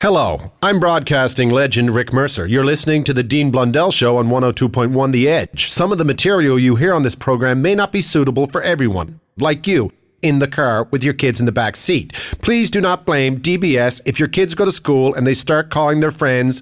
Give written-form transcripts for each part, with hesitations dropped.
Hello, I'm broadcasting legend Rick Mercer. You're listening to the Dean Blundell Show on 102.1 The Edge. Some of the material you hear on this program may not be suitable for everyone, like you, in the car with your kids in the back seat. Please do not blame DBS if your kids go to school and they start calling their friends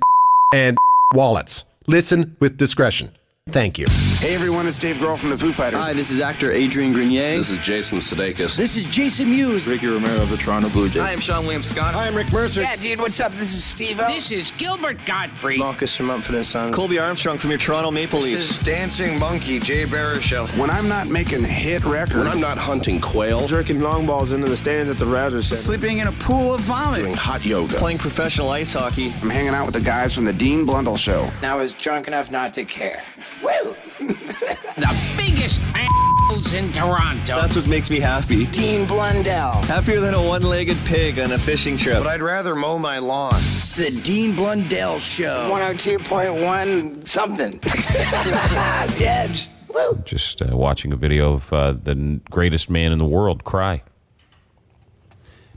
and wallets. Listen with discretion. Thank you. Hey everyone, it's Dave Grohl from the Foo Fighters. Hi, this is actor Adrian Grenier. This is Jason Sudeikis. This is Jason Mewes. Ricky Romero of the Toronto Blue Jays. Hi, I'm Sean William Scott. Hi, I'm Rick Mercer. Yeah, dude, what's up? This is Steve-O. This is Gilbert Gottfried. Marcus from Mumford & Sons. Colby Armstrong from your Toronto Maple Leafs. This is Dancing Monkey, Jay Baruchel. When I'm not making hit records. When I'm not hunting quail. Jerking long balls into the stands at the Rouser Center. Sleeping in a pool of vomit. Doing hot yoga. Playing professional ice hockey. I'm hanging out with the guys from the Dean Blundell Show. I was drunk enough not to care. Woo! The biggest assholes in Toronto. That's what makes me happy. Dean Blundell. Happier than a one-legged pig on a fishing trip. But I'd rather mow my lawn. The Dean Blundell Show. 102.1 something. The Edge. Woo! Just watching a video of the greatest man in the world cry.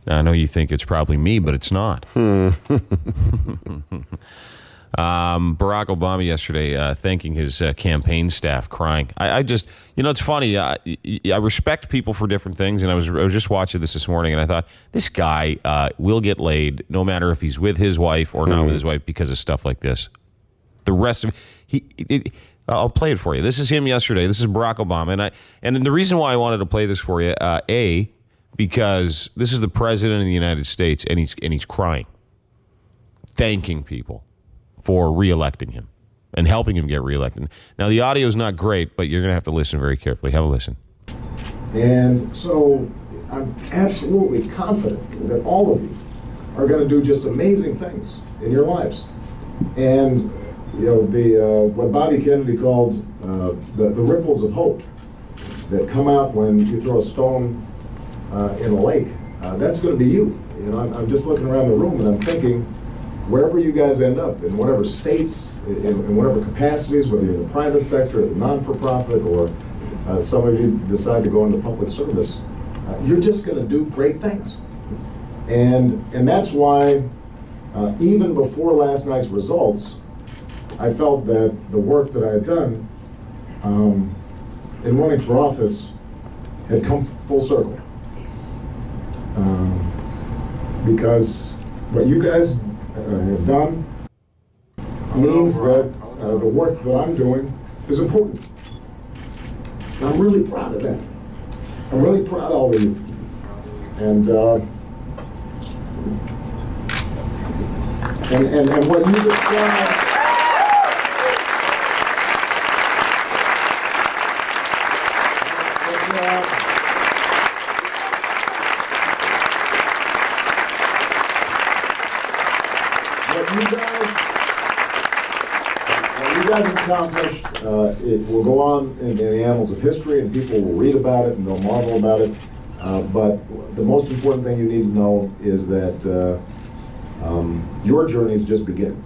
Now, I know you think it's probably me, but it's not. Barack Obama yesterday thanking his campaign staff, crying. I just, it's funny. I respect people for different things, and I was just watching this morning, and I thought, this guy will get laid no matter if he's with his wife or not with his wife because of stuff like this. The rest of I'll play it for you. This is him yesterday. This is Barack Obama, and the reason why I wanted to play this for you, because this is the president of the United States, and he's crying, thanking people for re-electing him and helping him get re-elected. Now, the audio is not great, but you're going to have to listen very carefully. Have a listen. And so I'm absolutely confident that all of you are going to do just amazing things in your lives. And, what Bobby Kennedy called the ripples of hope that come out when you throw a stone in a lake, that's going to be you. I'm just looking around the room and I'm thinking, wherever you guys end up, in whatever states, in whatever capacities, whether you're in the private sector, or the non-for-profit, or some of you decide to go into public service, you're just going to do great things. And that's why, even before last night's results, I felt that the work that I had done in running for office had come full circle. Because what you guys have done means that the work that I'm doing is important. And I'm really proud of that. I'm really proud of all of you. And what you described, you guys accomplished, it will go on in the annals of history, and people will read about it and they'll marvel about it. But the most important thing you need to know is that your journey is just beginning.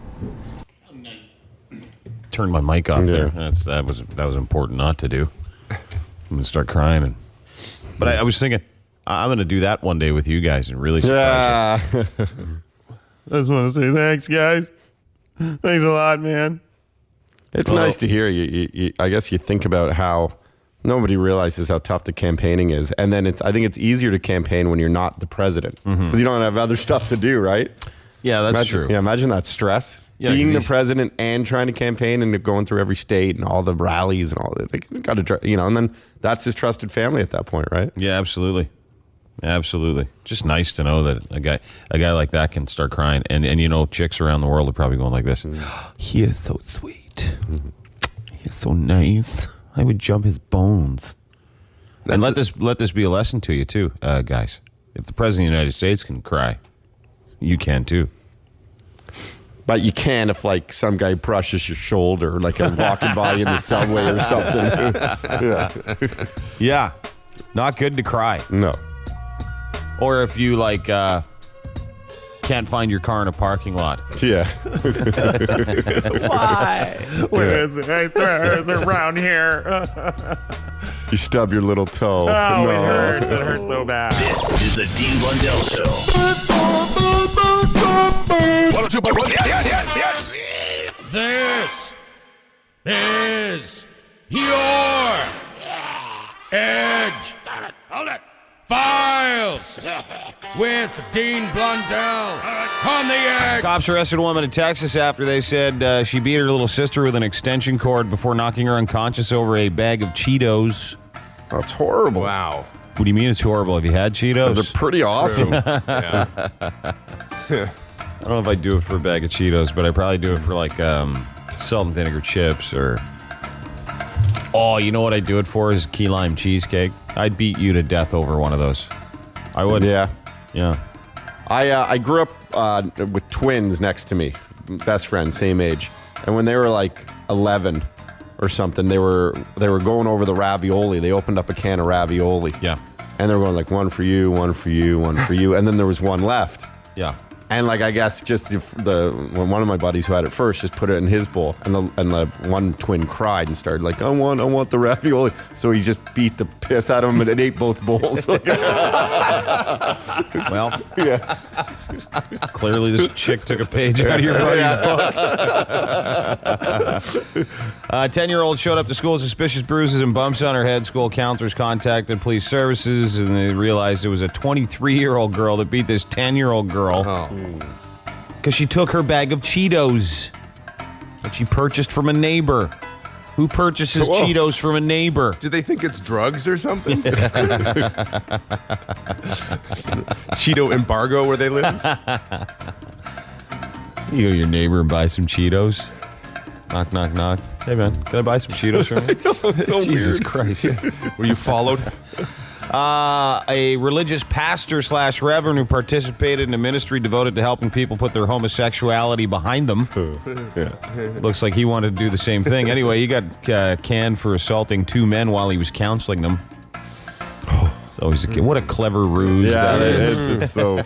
Turn my mic off there. That was important not to do. I'm gonna start crying, but I was thinking I'm gonna do that one day with you guys and really surprise you. I just want to say thanks, guys. Thanks a lot, man. It's nice to hear you. I guess you think about how nobody realizes how tough the campaigning is, and then I think it's easier to campaign when you're not the president because you don't have other stuff to do, right? Yeah, that's true. Yeah, imagine that stress. Yeah, being the president and trying to campaign and going through every state and all the rallies and all that. Got to, and then that's his trusted family at that point, right? Yeah, absolutely. Absolutely. Just nice to know that a guy like that can start crying. And chicks around the world are probably going like this. He is so sweet. He is so nice. I would jump his bones. And let this be a lesson to you too, guys. If the president of the United States can cry, you can too. But you can if some guy brushes your shoulder, like I'm walking by in the subway or something. Yeah. Not good to cry. No. Or if you can't find your car in a parking lot. Yeah. Why? Where is it? It's around here. You stub your little toe. Oh, no. It hurts. It hurts so bad. This is the Dean Blundell Show. 102.1. This is your Edge. Hold it. Files with Dean Blundell on the Edge. Cops arrested a woman in Texas after they said she beat her little sister with an extension cord before knocking her unconscious over a bag of Cheetos. That's horrible. Wow. What do you mean it's horrible? Have you had Cheetos? They're pretty awesome. Yeah. I don't know if I'd do it for a bag of Cheetos, but I'd probably do it for like salt and vinegar chips or... Oh, you know what I'd do it for is key lime cheesecake. I'd beat you to death over one of those. I would. Yeah. Yeah. I grew up with twins next to me, best friends, same age. And when they were like 11 or something, they were going over the ravioli. They opened up a can of ravioli. Yeah. And they were going like, one for you, one for you, one for you. And then there was one left. Yeah. And like, I guess just when one of my buddies who had it first just put it in his bowl, and the one twin cried and started like, I want the ravioli. So he just beat the piss out of him and ate both bowls. Well, Yeah. clearly this chick took a page out of your buddy's book. A 10-year-old showed up to school with suspicious bruises and bumps on her head. School counselors contacted police services, and they realized it was a 23-year-old girl that beat this 10-year-old girl because she took her bag of Cheetos that she purchased from a neighbor. Who purchases Cheetos from a neighbor? Do they think it's drugs or something? Cheeto embargo where they live? You go to your neighbor and buy some Cheetos. Knock, knock, knock. Hey, man, can I buy some Cheetos from you? So Jesus weird. Christ. Were you followed? A religious pastor/reverend who participated in a ministry devoted to helping people put their homosexuality behind them. Looks like he wanted to do the same thing. Anyway, he got canned for assaulting two men while he was counseling them. So he's what a clever ruse that is. It's so...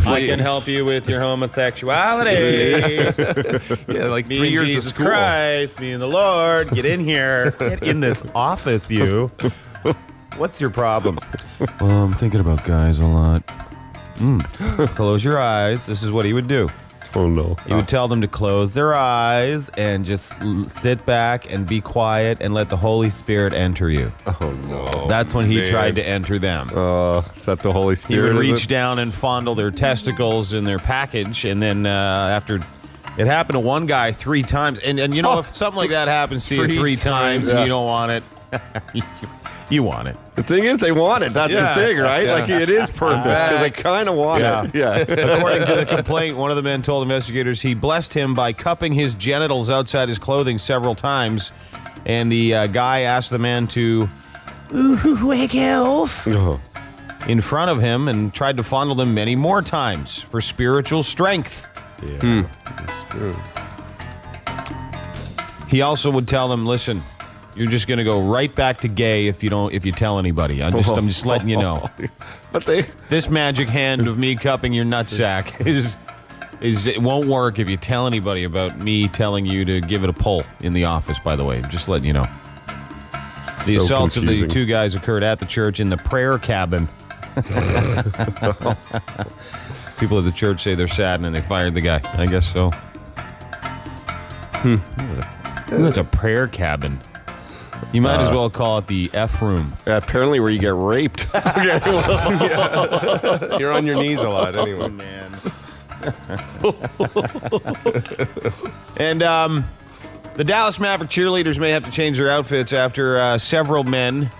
I can help you with your homosexuality. Yeah, like Me 3 and years Jesus of school. Christ, me and the Lord, get in here. Get in this office, you. What's your problem? Well, I'm thinking about guys a lot. Close your eyes. This is what he would do. Oh, no. He would tell them to close their eyes and just sit back and be quiet and let the Holy Spirit enter you. Oh, no. That's when he tried to enter them. Is that the Holy He Spirit? would is reach it? down and fondle their testicles in their package, and then after it happened to one guy 3 times, and you know if something like that happens to you 3 times and you don't want it, you want it. The thing is, they want it. That's the thing, right? Yeah. Like, it is perfect because they kind of want it. Yeah. According to the complaint, one of the men told investigators he blessed him by cupping his genitals outside his clothing several times, and the guy asked the man to wake off in front of him and tried to fondle them many more times for spiritual strength. Yeah. He also would tell them, listen, you're just going to go right back to gay if you tell anybody. I'm just letting you know. But This magic hand of me cupping your nutsack is it won't work if you tell anybody about me telling you to give it a pull in the office, by the way. Just letting you know. The So assaults confusing. of the 2 guys occurred at the church in the prayer cabin. People at the church say they're sad and they fired the guy. I guess so. That's a prayer cabin. You might as well call it the F room. apparently where you get raped. You're on your knees a lot anyway. Man. And the Dallas Maverick cheerleaders may have to change their outfits after several men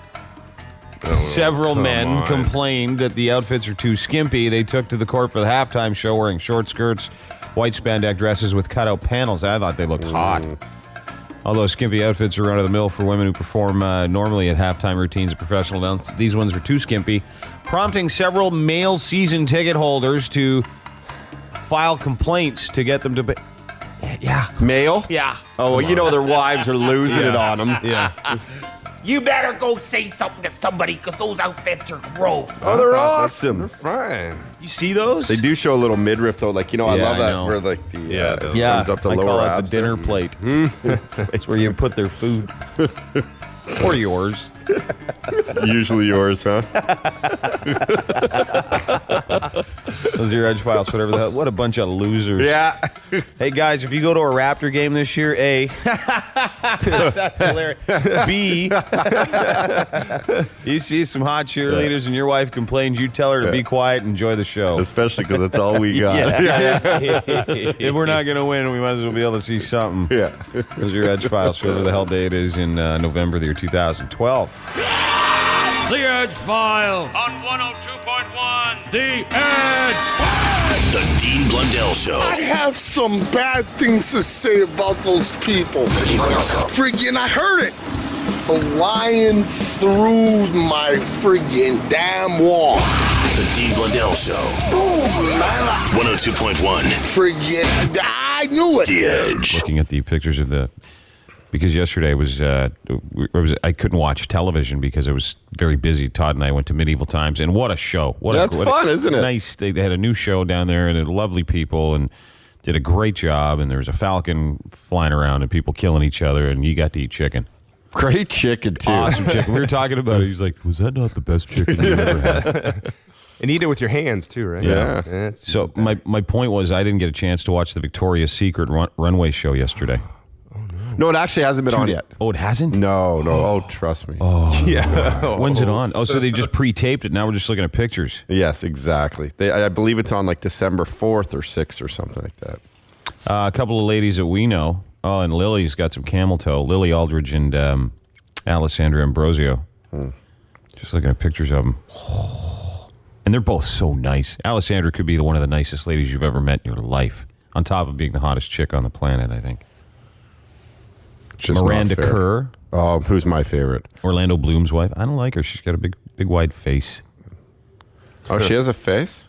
on. complained that the outfits are too skimpy. They took to the court for the halftime show wearing short skirts, white spandex dresses with cutout panels. I thought they looked hot. Although skimpy outfits are run-of-the-mill for women who perform normally at halftime routines at professional events, these ones are too skimpy, prompting several male season ticket holders to file complaints to get them to pay. Yeah. Male? Yeah. Oh, well, you know their wives are losing it on them. Yeah. You better go say something to somebody because those outfits are gross. Oh, they're awesome. They're fine. You see those? They do show a little midriff, though. Like, I Yeah, love I that know. where, like, the Yeah, comes up the I lower call it abs the dinner there. plate. It's where you put their food. Or yours. Usually yours, huh? Those are your Edgefiles, whatever the hell. What a bunch of losers. Yeah. Hey, guys, if you go to a Raptor game this year, A, that's hilarious. B, you see some hot cheerleaders and your wife complains, you tell her to be quiet and enjoy the show. Especially because that's all we got. If we're not going to win, we might as well be able to see something. Yeah. Those are your Edgefiles for whatever the hell day it is in November the year 2012. The Edgefiles on 102.1 The Edge. The Dean Blundell Show. I have some bad things to say about those people. The Dean Blundell Show. Friggin', I heard it. Flying through my friggin' damn wall. The Dean Blundell Show. Boom, man. 102.1. Friggin', I knew it. The Edge. Looking at the pictures of because yesterday I couldn't watch television because I was very busy. Todd and I went to Medieval Times, and what a show! That's fun, isn't it? Nice. They had a new show down there, and lovely people, and did a great job. And there was a falcon flying around, and people killing each other, and you got to eat chicken. Great chicken too. Awesome chicken. We were talking about it. He's like, "Was that not the best chicken you've ever had?" And eat it with your hands too, right? Yeah. So my point was, I didn't get a chance to watch the Victoria's Secret runway show yesterday. No, it actually hasn't been on yet. Oh, it hasn't? No. Oh, trust me. Oh, yeah. When's it on? Oh, so they just pre-taped it. Now we're just looking at pictures. Yes, exactly. I believe it's on like December 4th or 6th or something like that. A couple of ladies that we know. Oh, and Lily's got some camel toe. Lily Aldridge and Alessandra Ambrosio. Just looking at pictures of them. And they're both so nice. Alessandra could be one of the nicest ladies you've ever met in your life. On top of being the hottest chick on the planet, I think. Just Miranda Kerr. Oh, who's my favorite? Orlando Bloom's wife. I don't like her. She's got a big wide face. Oh, she has a face?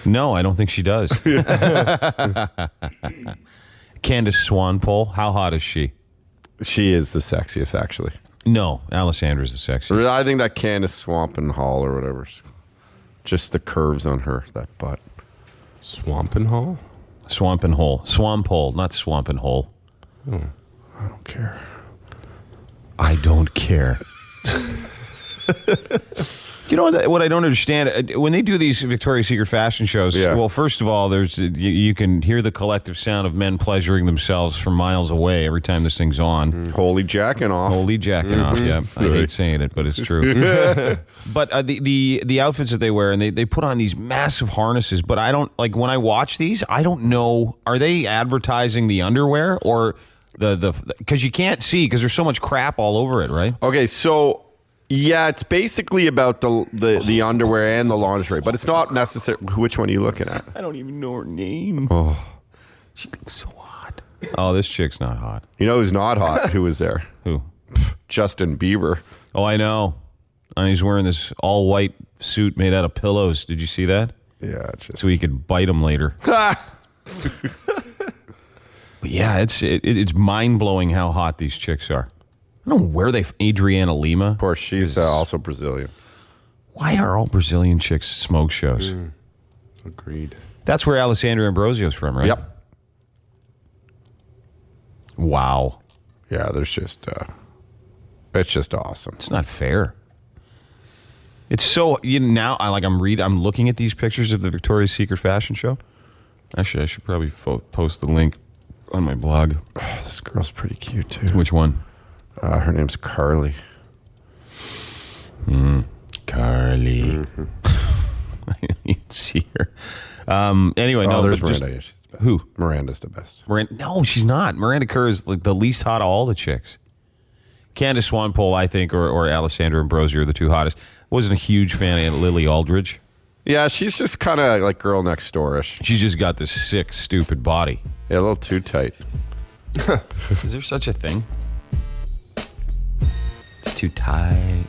No, I don't think she does. Candace Swanpole. How hot is she? She is the sexiest, actually. No, Alessandra's the sexiest. I think that Candace Swampin' Hall or whatever. Just the curves on her, that butt. Swampin' Hall? Swampin' Hole. Swampole, not Swampin' Hole. Oh, I don't care. I don't care. You know what I don't understand? When they do these Victoria's Secret fashion shows, well, first of all, there's you can hear the collective sound of men pleasuring themselves from miles away every time this thing's on. Holy jacking off. Holy jacking off, yeah. I hate saying it, but it's true. But the outfits that they wear, and they put on these massive harnesses, but I don't, like, when I watch these, I don't know, are they advertising the underwear or because you can't see because there's so much crap all over it, right? Okay, so... yeah, it's basically about the underwear and the lingerie, but it's not necessary. Which one are you looking at? I don't even know her name. Oh, she looks so hot. Oh, this chick's not hot. You know who's not hot? Who was there? Who? Justin Bieber. Oh, I know. And he's wearing this all-white suit made out of pillows. Did you see that? Yeah. So he could bite him later. But yeah, it's mind-blowing how hot these chicks are. I don't know where Adriana Lima. Of course, she's also Brazilian. Why are all Brazilian chicks smoke shows? Agreed. That's where Alessandra Ambrosio's from, right? Yep. Wow. Yeah, there's just, it's just awesome. It's not fair. It's so, now, I'm looking at these pictures of the Victoria's Secret fashion show. Actually, I should probably post the link on my blog. Oh, this girl's pretty cute, too. Which one? Her name's Carly. Carly. Mm-hmm. I didn't even see her. Anyway, no. There's Miranda. Yeah, she's the best. Who? Miranda's the best. No, she's not. Miranda Kerr is like the least hot of all the chicks. Candace Swanpole, I think, or Alessandra Ambrosio are the two hottest. Wasn't a huge fan of Lily Aldridge. Yeah, she's just kind of like girl next door-ish. She's just got this sick, stupid body. Yeah, a little too tight. Is there such a thing? It's too tight.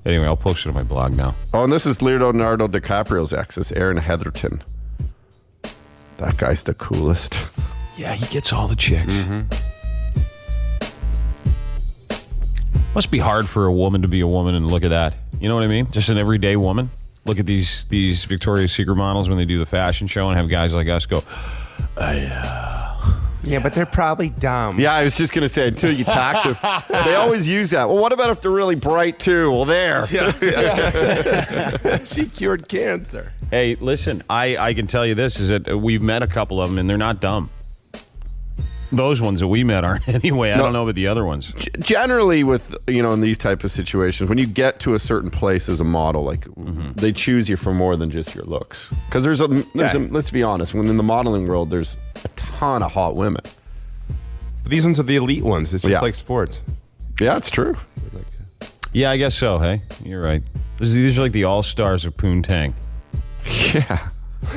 Anyway, I'll post it on my blog now. Oh, and this is Leonardo DiCaprio's ex. It's Aaron Heatherton. That guy's the coolest. Yeah, he gets all the chicks. Mm-hmm. Must be hard for a woman to be a woman and look at that. You know what I mean? Just an everyday woman. Look at these Victoria's Secret models when they do the fashion show and have guys like us go, Yeah, but they're probably dumb. Yeah, I was just going to say, until you talk to them, they always use that. Well, what about if they're really bright, too? Well, there. She cured cancer. Hey, listen, I can tell you this, is that we've met a couple of them, and they're not dumb. Those ones that we met aren't anyway. I don't know about the other ones. Generally, with in these type of situations, when you get to a certain place as a model, like they choose you for more than just your looks. Because there's a let's be honest, when in the modeling world, there's a ton of hot women. But these ones are the elite ones. It's just like sports. Yeah, it's true. Yeah, I guess so. Hey, you're right. These are like the all-stars of Poontang. Yeah.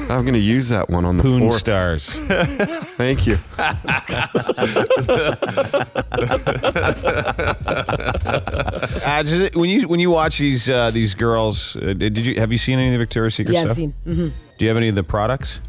I'm going to use that one on the Poon fourth. Stars. Thank you. When you watch these girls, have you seen any of the Victoria's Secret stuff? Yeah, I've seen. Mm-hmm. Do you have any of the products?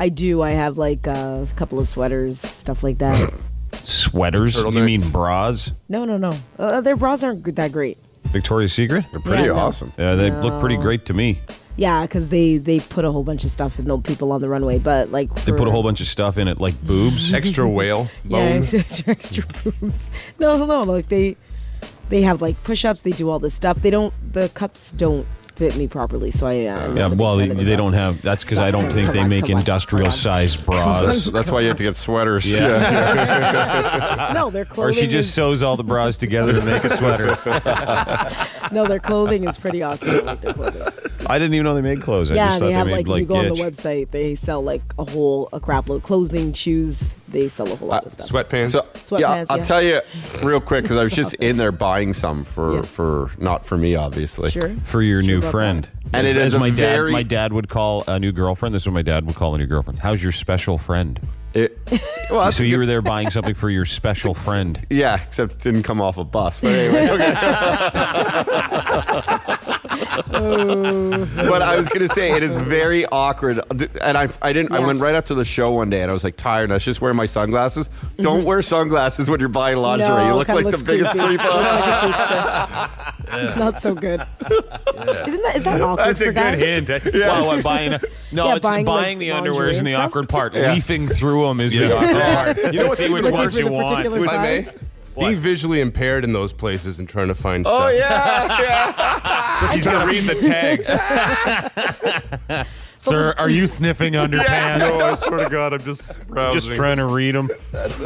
I do. I have like a couple of sweaters, stuff like that. Sweaters? You mean bras? No. Their bras aren't that great. Victoria's Secret? They're pretty Yeah, no. awesome. Yeah, they look pretty great to me. Yeah, because they put a whole bunch of stuff in the people on the runway, but like They put a whole bunch of stuff in it, like boobs. Extra whale bone. Yeah, extra boobs. No, like they have like push-ups. They do all this stuff. The cups don't fit me properly, so I they don't have. That's because I don't think they make industrial-sized bras. That's why you have to get sweaters. Yeah. No, their clothing. Or she just sews all the bras together to make a sweater. No, their clothing is pretty awesome. I like their clothing. I didn't even know they made clothes. I just thought they have made you go on the Gitch. website, they sell like a crap load clothing, shoes. They sell a whole lot of stuff. Sweatpants. So, Sweatpants, I'll tell you real quick, because I was just in there buying some for not for me, obviously. Sure. For your new friend. And it is as a my very- dad would call a new girlfriend. This is what my dad would call a new girlfriend. How's your special friend? So you were there buying something for your special friend. Yeah, except it didn't come off a bus. But anyway, okay. But I was gonna say it is very awkward, and I went right up to the show one day, and I was like tired, and I was just wearing my sunglasses. Don't wear sunglasses when you're buying lingerie. No, you look like the biggest creep. Not so good. Is that awkward? That's a for good guys? hint. Well, what, buying it's buying, buying like, the underwears lingerie and the and stuff? awkward part. Yeah. Leafing through them is the awkward part. You know what's See which even ones worse? you want. Particular If I may, size? being visually impaired in those places and trying to find stuff. Oh yeah. He's gonna read the tags. Sir, are you sniffing underpants? No, I swear to God, I'm just browsing. Just trying to read them.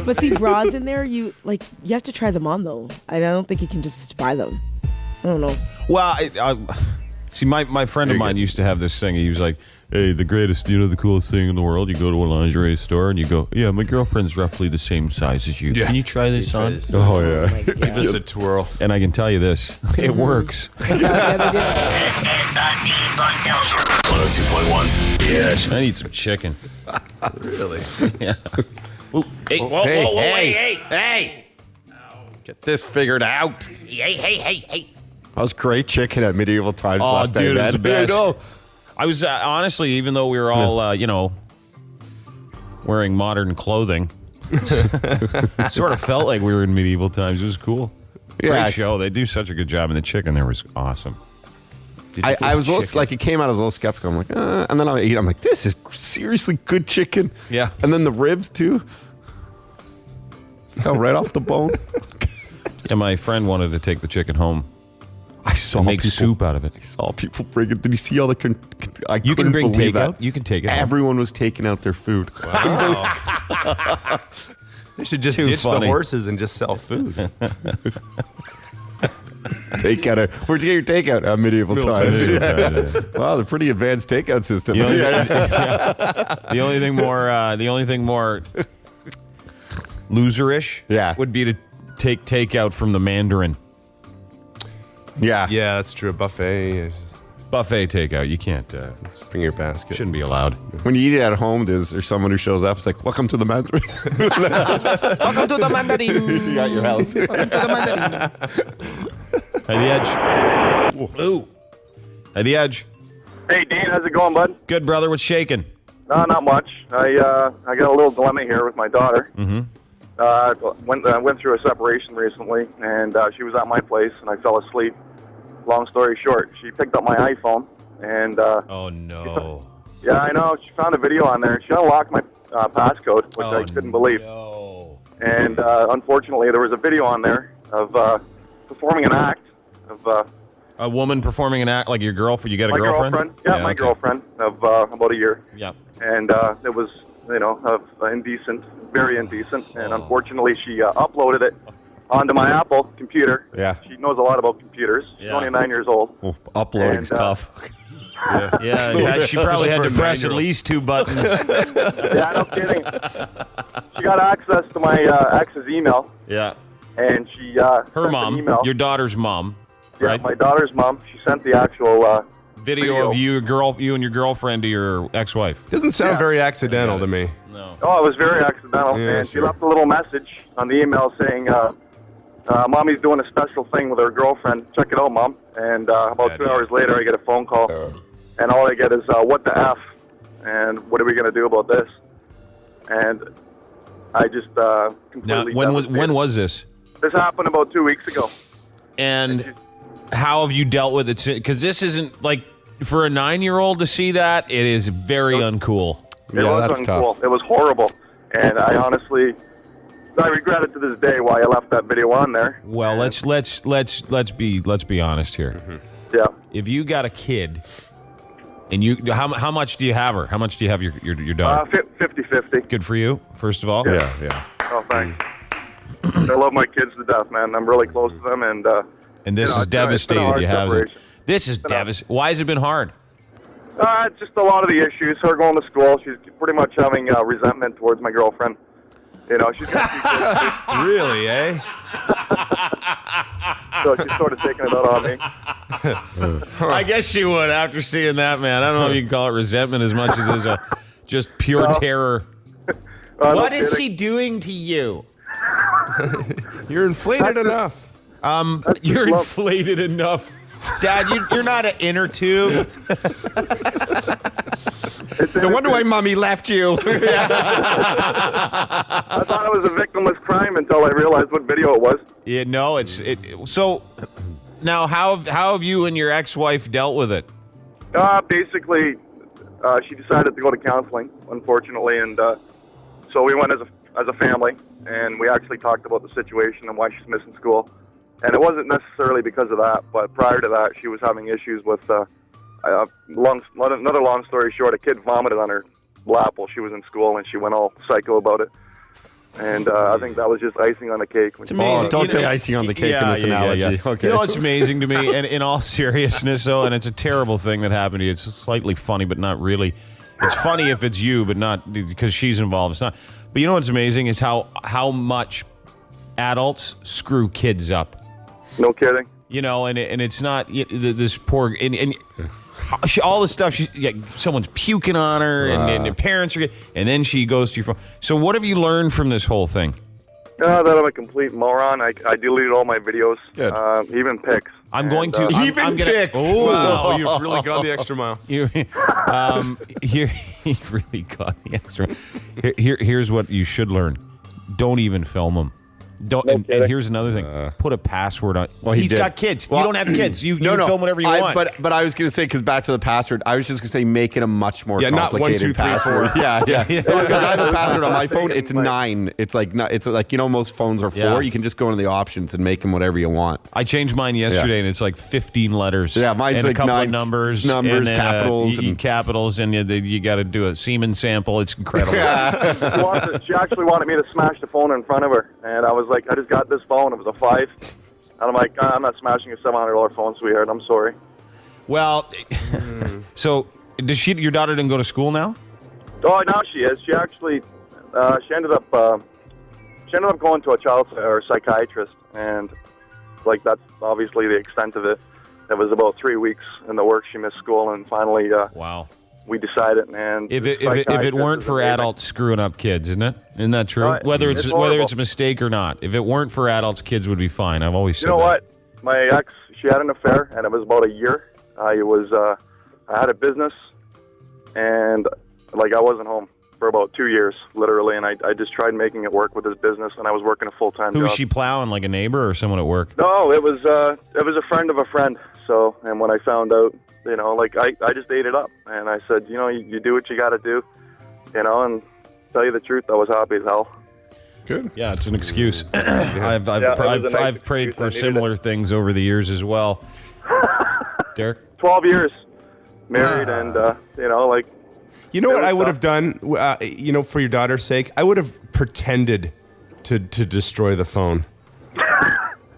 But see, bras in there, you have to try them on though. I don't think you can just buy them. I don't know. Well, see, my friend of mine used to have this thing. He was like, hey, the greatest, the coolest thing in the world. You go to a lingerie store and you go, yeah, my girlfriend's roughly the same size as you. Yeah. Can you try this on? Oh yeah. Give us a twirl. And I can tell you this, it works. This is the Dean Blundell Show. 102.1 The Edge. I need some chicken. Really? Yeah. Ooh, hey, whoa, Hey! Get this figured out. Hey! That was great chicken at medieval times Oh, last dude, it night. was the best. I was honestly, even though we were all, wearing modern clothing, it sort of felt like we were in medieval times. It was cool. Yeah. Great show. They do such a good job, and the chicken there was awesome. I was a little, like, it came out, I was a little skeptical. I'm like, and then I eat. I'm like, this is seriously good chicken. Yeah. And then the ribs too. Fell right off the bone. And my friend wanted to take the chicken home. I saw make people, soup out of it. I saw people bring it. Did you see all the? I You can couldn't bring believe takeout. that. You can take it home. Everyone was taking out their food. Wow. They should just Too ditch funny. the horses and just sell food. Takeout. Where'd you get your takeout? Medieval times. times, yeah. Wow, the pretty advanced takeout system. The only thing more loserish, would be to take takeout from the Mandarin. Yeah, that's true. A buffet. Buffet takeout. You can't. Just bring your basket. Shouldn't be allowed. When you eat it at home, there's someone who shows up. It's like, welcome to the Mandarin. Welcome to the Mandarin. You got your house. Welcome to the Mandarin. Hey, the Edge. Ooh. Hey, the Edge. Hey, Dean, how's it going, bud? Good, brother. What's shaking? No, not much. I got a little dilemma here with my daughter. Mm-hmm. Went through a separation recently, and she was at my place, and I fell asleep. Long story short, she picked up my iPhone, and oh no. Yeah, I know. She found a video on there. She unlocked my passcode, which I couldn't believe. And unfortunately, there was a video on there of performing an act of a woman performing an act, like your girlfriend. You got a my girlfriend? Yeah, my girlfriend of about a year. Yeah. And it was, indecent, very indecent. And unfortunately, she uploaded it onto my Apple computer. Yeah. She knows a lot about computers. She's only 9 years old. Well, uploading's tough. Yeah, she probably had to press at least 2 buttons. Yeah, no kidding. She got access to my ex's email. Yeah. And she her sent mom, an email. your daughter's mom, Yeah, right? my daughter's mom. She sent the actual video of you and your girlfriend to your ex-wife. Doesn't sound very accidental to me. No. Oh, it was very accidental. Yeah, and she left a little message on the email saying, Mommy's doing a special thing with her girlfriend. Check it out, Mom. And about 2 hours later, I get a phone call. And all I get is, what the F? And what are we going to do about this? And I just completely when was this? This happened about 2 weeks ago. And how have you dealt with it? Because this isn't, like, for a 9-year-old to see that, it is very uncool. It was uncool. It was horrible. And I honestly, I regret it to this day why I left that video on there. Well, let's be honest here. Mm-hmm. Yeah. If you got a kid, and how much do you have her? How much do you have your daughter? 50-50. Good for you, first of all. Yeah. Oh, thanks. I love my kids to death, man. I'm really close to them, and this is devastated. You have it. This is devastating. Why has it been hard? Just a lot of the issues. Her going to school, she's pretty much having resentment towards my girlfriend. She's got really, eh? So she's sort of taking it out on me. I guess she would after seeing that, man. I don't know if you can call it resentment as much as it is just pure terror. What is she doing to you? You're inflated enough. You're inflated enough. Dad, you're not an inner tube. No wonder why Mommy left you. I thought it was a victimless crime until I realized what video it was. Yeah, no, so now how have you and your ex-wife dealt with it? Basically, she decided to go to counseling, unfortunately, and so we went as a family, and we actually talked about the situation and why she's missing school. And it wasn't necessarily because of that, but prior to that, she was having issues with, another long story short, a kid vomited on her lap while she was in school, and she went all psycho about it. And I think that was just icing on the cake. It's amazing. Don't say icing on the cake in this analogy. Yeah. Okay. You know what's amazing to me, and in all seriousness, though, and it's a terrible thing that happened to you. It's slightly funny, but not really. It's funny if it's you, but not because she's involved. It's not. But you know what's amazing is how much adults screw kids up. No kidding. And it's not this poor and all the stuff. Someone's puking on her, and the parents are, and then she goes to your phone. So what have you learned from this whole thing? That I'm a complete moron. I deleted all my videos, even pics. I'm going to pics. Oh, wow, you've really gone the extra mile. You've really gone the extra mile. Here's what you should learn: don't even film them. And here's another thing: put a password on. Well, he's got kids. Well, you don't have kids. You can film whatever you want. But I was going to say, because back to the password, I was just going to say make it a much more complicated not 1, 2, 3, 4. password. Yeah. Because I have a password on my phone. It's 9. It's like most phones are 4. Yeah. You can just go into the options and make them whatever you want. I changed mine yesterday, and it's like 15 letters. Yeah, mine's and like a couple 9 of numbers, and then, capitals, and capitals, and you got to do a semen sample. It's incredible. She actually wanted me to smash the phone in front of her, and I was like, I just got this phone. It was a 5. And I'm like, I'm not smashing a $700 phone, sweetheart. I'm sorry. Well, so does your daughter didn't go to school now? Oh, now she is. She actually, she ended up going to a child or psychiatrist, and like that's obviously the extent of it. It was about 3 weeks in the works. She missed school, and finally, wow. We decided, and if it weren't for adults screwing up kids, isn't it? Isn't that true? Whether it's a mistake or not, if it weren't for adults, kids would be fine. I've always said that. You know what? My ex, she had an affair, and it was about a year. I had a business, and I wasn't home for about 2 years, literally, and I just tried making it work with this business, and I was working a full-time job. Who was she plowing, like a neighbor or someone at work? No, it was a friend of a friend. So, and when I found out, I just ate it up, and I said, you do what you got to do, and tell you the truth, I was happy as hell. Good. Yeah, it's an excuse. I've prayed for I needed similar things over the years as well. Derek? 12 years married, and like. You know what I would have done? For your daughter's sake, I would have pretended to destroy the phone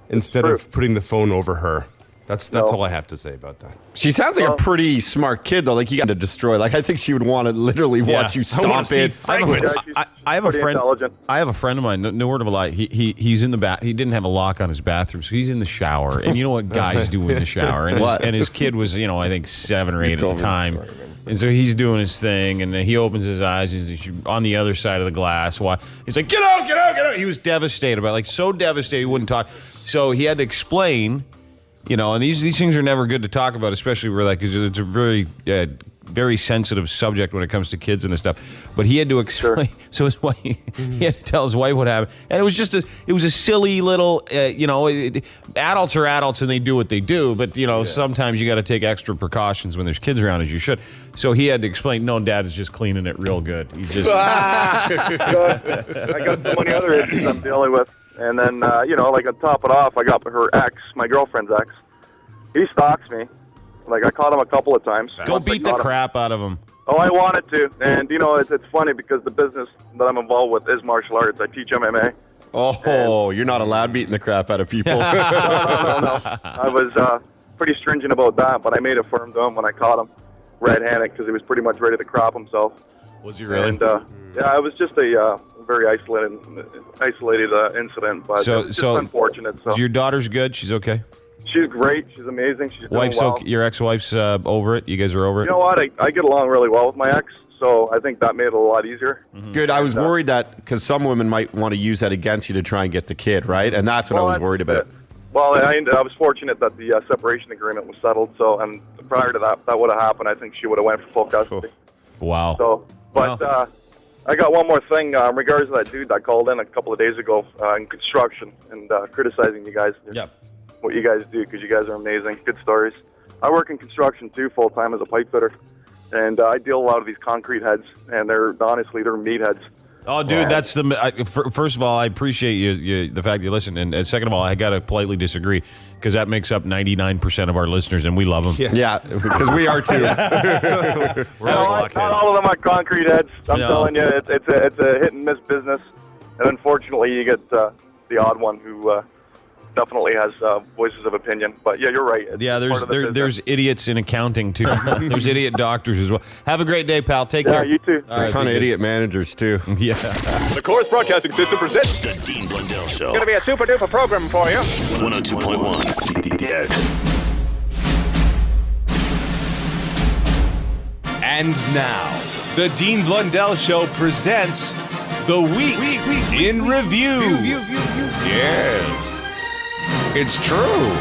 instead of putting the phone over her. That's all I have to say about that. She sounds like a pretty smart kid, though. Like, you got to destroy. Like, I think she would want to literally watch you stomp it. I have a friend. I have a friend of mine. No word of a lie. He's in the bath. He didn't have a lock on his bathroom, so he's in the shower. And you know what guys do in the shower? And his kid was, I think 7 or 8 at the time. And so he's doing his thing, and then he opens his eyes. He's on the other side of the glass. He's like, get out, get out, get out. He was devastated about it, so devastated he wouldn't talk. So he had to explain. And these things are never good to talk about, especially because it's a very, very sensitive subject when it comes to kids and this stuff. But he had to explain. So his wife, he had to tell his wife what happened, and it was just a silly little, adults are adults and they do what they do. But sometimes you got to take extra precautions when there's kids around, as you should. So he had to explain. No, Dad is just cleaning it real good. He's just. I got so many other issues I'm dealing with. And then, to top it off, I got her ex, my girlfriend's ex. He stalks me. Like, I caught him a couple of times. Go beat the crap out of him. Oh, I wanted to. And, it's funny because the business that I'm involved with is martial arts. I teach MMA. Oh, you're not allowed beating the crap out of people. No. I was pretty stringent about that, but I made it firm to him when I caught him red-handed because he was pretty much ready to crap himself. Was he really? And, it was just a very isolated incident, but it's just unfortunate. So your daughter's good? She's okay? She's great. She's amazing. She's doing well. Your ex-wife's over it? You guys are over it? You know what? I get along really well with my ex, so I think that made it a lot easier. Mm-hmm. Good. I was worried that because some women might want to use that against you to try and get the kid, right? And that's what I was worried about. Well, I was fortunate that the separation agreement was settled. So, and prior to that would have happened. I think she would have went for full custody. Wow. So, but I got one more thing in regards to that dude that called in a couple of days ago in construction and criticizing you guys. Yep. What you guys do, because you guys are amazing. Good stories. I work in construction too, full time as a pipe fitter, and I deal a lot of these concrete heads, and they're meatheads. Oh, dude, that's first of all, I appreciate you the fact you listen, and second of all, I got to politely disagree because that makes up 99% of our listeners, and we love them. Yeah, because we are too. Not all of them are concrete heads. I'm telling you, it's a hit and miss business, and unfortunately, you get the odd one who definitely has voices of opinion. But yeah, you're right. Yeah, there's idiots in accounting too. There's idiot doctors as well. Have a great day, pal. Take care. Yeah, you too. A ton of idiot managers too. Yeah. The Chorus Broadcasting System presents The Dean Blundell Show. It's going to be a super duper program for you. 102.1 The Edge. And now, the Dean Blundell Show presents The Week in Review. Yes. It's true.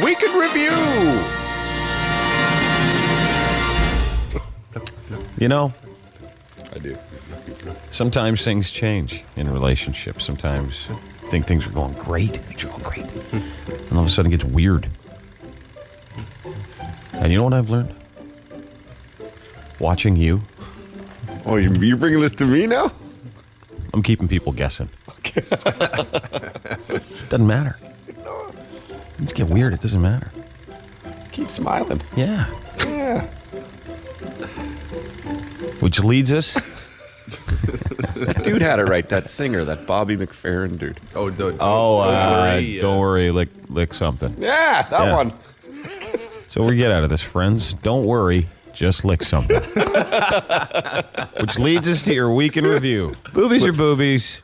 Week in Review. I do. Sometimes things change in relationships. Sometimes I think things are going great. And all of a sudden it gets weird. And you know what I've learned? Watching you. Oh, you're bringing this to me now? I'm keeping people guessing. Doesn't matter. Things get weird. It doesn't matter. Keep smiling. Yeah. Which leads us. That dude had it right. That singer, that Bobby McFerrin dude. Don't worry. Lick something. Yeah, that one. So we get out of this, friends. Don't worry. Just lick something. Which leads us to your week in review. Boobies are boobies.